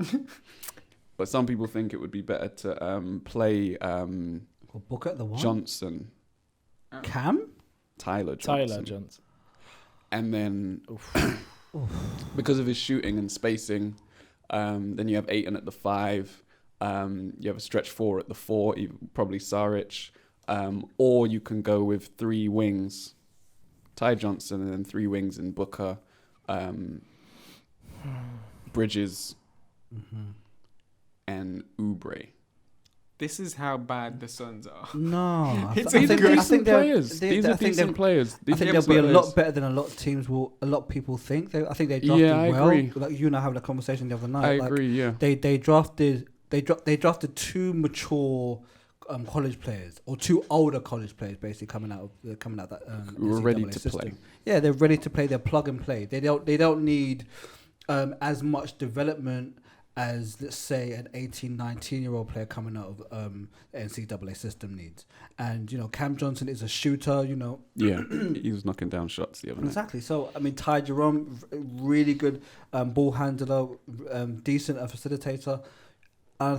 But some people think it would be better to play Or Booker at the one. Johnson, Cam? Tyler Johnson. Johnson. And then because of his shooting and spacing, then you have Ayton at the 5. You have a stretch 4 at the 4, probably Saric. Or you can go with 3 wings, Ty Johnson, and then 3 wings in Booker, Bridges, and Oubre. This is how bad the Suns are. No. It's These are good. decent players. These are decent players. I think they'll be a lot better than a lot of teams will. A lot of people think. I think they drafted I well. agree. Like you and I having a conversation the other night. I like, agree, yeah. They drafted 2 mature college players, or 2 older college players, basically coming out that Who were ready NCAA to system. play. Yeah, they're ready to play. They're plug and play. They don't need as much development as, let's say, an 18, 19-year-old player coming out of the NCAA system needs. And, Cam Johnson is a shooter, Yeah, he was knocking down shots the other night. Exactly. So, I mean, Ty Jerome, really good ball handler, decent facilitator. I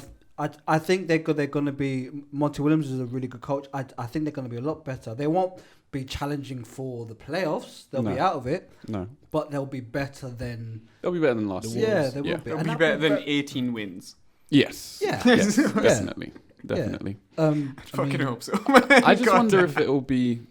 think they're going to be... Monty Williams is a really good coach. I think they're going to be a lot better. They won't be challenging for the playoffs. They'll be out of it. No. But they'll be better than... They'll be better than last season. Yeah, they will be. It'll And be that better will than 18 wins. Yes. Yeah. Yes, Yeah. definitely. Definitely. Fucking hope so. I just wonder if it'll be...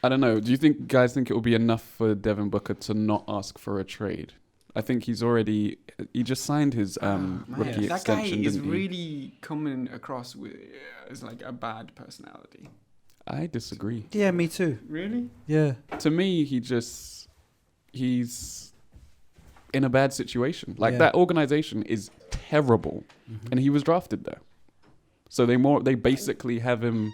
I don't know. Do you guys think it will be enough for Devin Booker to not ask for a trade? I think he's already... He just signed his rookie that guy extension, is didn't he? really coming across as like a bad personality. I disagree. Yeah, me too. Really? Yeah. To me, he's in a bad situation. Like, Yeah. that organization is terrible, and he was drafted there. So they basically have him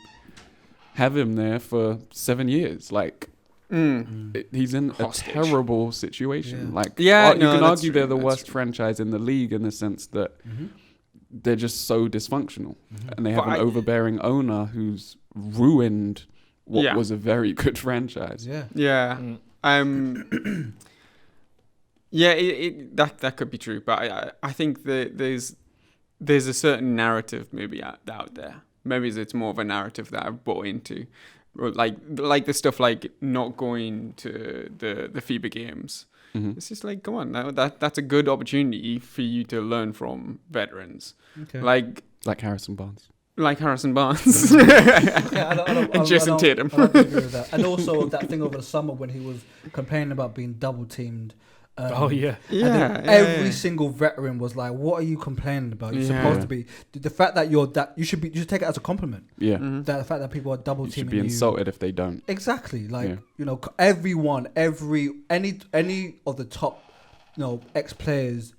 there for 7 years. Like, he's in Hostage. a terrible situation. Yeah. Like, Yeah, you no, can that's argue true, they're the that's worst true. franchise in the league in the sense that they're just so dysfunctional, and they have But an overbearing owner who's ruined what Yeah. was a very good franchise. Yeah. Yeah. Yeah, that could be true, but I think that there's a certain narrative maybe out there. Maybe it's more of a narrative that I've bought into, like the stuff like not going to the FIBA games. Mhm. It's just like, come on, now that's a good opportunity for you to learn from veterans, Okay. like Harrison Barnes. Harrison Barnes and Jason Tatum. I don't agree with that. And also that thing over the summer when he was complaining about being double teamed. Oh yeah. And then every single veteran was like, "What are you complaining about? You're Yeah. supposed to be the fact that you're that you should take it as a compliment. Yeah. Mhm. That the fact that people are double You should teaming be insulted if they don't. Exactly. Like Yeah. you know, everyone, any of the top, ex players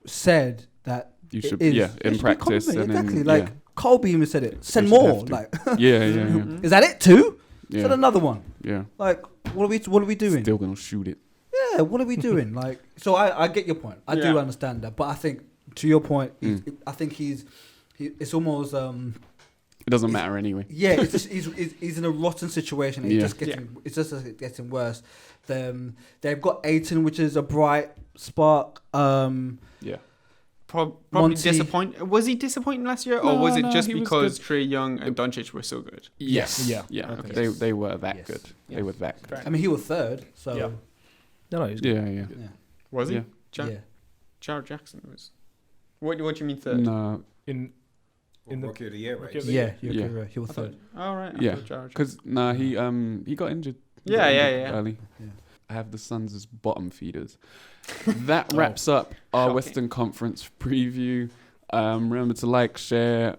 said that You it should, is- yeah, it in should be practice and exactly. in, Like Kobe even said it. Send You should more. have to. Like, yeah. is that it too? Yeah. Send another one. Yeah. Like, what are we doing? Still gonna shoot it. Yeah, what are we doing? Like, so I get your point. I do Yeah. understand that, but I think to your point, Mm. I think it's almost It doesn't matter anyway. yeah, it's just he's in a rotten situation. Yeah. It's just getting worse. They've got Aiton, which is a bright spark. Yeah. Probably Monty- disappointing. Was he disappointing last year, or No, was it no, just he was because good. Trey Young and Doncic were so good? Yes. Yeah. Yeah. Okay. They were that Yes. good. Yeah. They were that good. I mean, he was third, so Yeah. No, he's good. Yeah. yeah. Was he? Yeah. Jared Jackson was. What do you mean third? No, In the Rookie of the year Rookie race. of the Yeah, year. you're Yeah. correct. He was I thought- third. Oh, right. I Yeah. thought Jared because he got injured. He Yeah, got yeah, injured yeah. Early. Yeah. I have the Suns as bottom feeders. That wraps up our Shocking. Western Conference preview. Remember to like, share,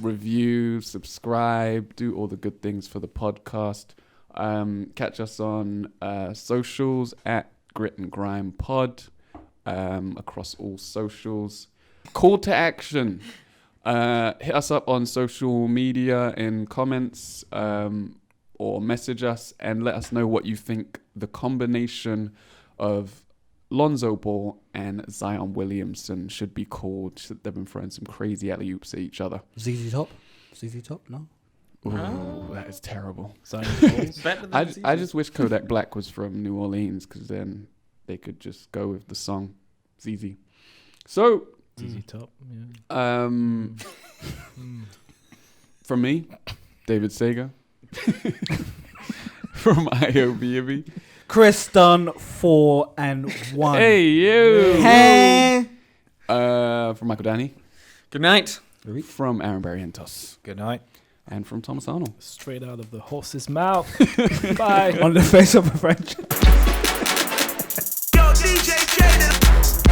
review, subscribe, do all the good things for the podcast. Catch us on socials at Grit N Grime Pod across all socials. Call to action. Hit us up on social media in comments or message us and let us know what you think the combination of Lonzo Ball and Zion Williamson should be called. They've been throwing some crazy alley-oops at each other. ZZ Top, no. Ooh, Oh. that is terrible. Better than I just wish Kodak Black was from New Orleans because then they could just go with the song ZZ. So, ZZ Top. Yeah. from me, David Sagoe. From IOB. Chris Dunn 4-1. Hey, you. Hey. From Michael Danny. Good night. From Aaron Barrientos. Good night. And from Thomas Arnold. Straight out of the horse's mouth. Bye. On the face of a French. Yo, DJ Jaden.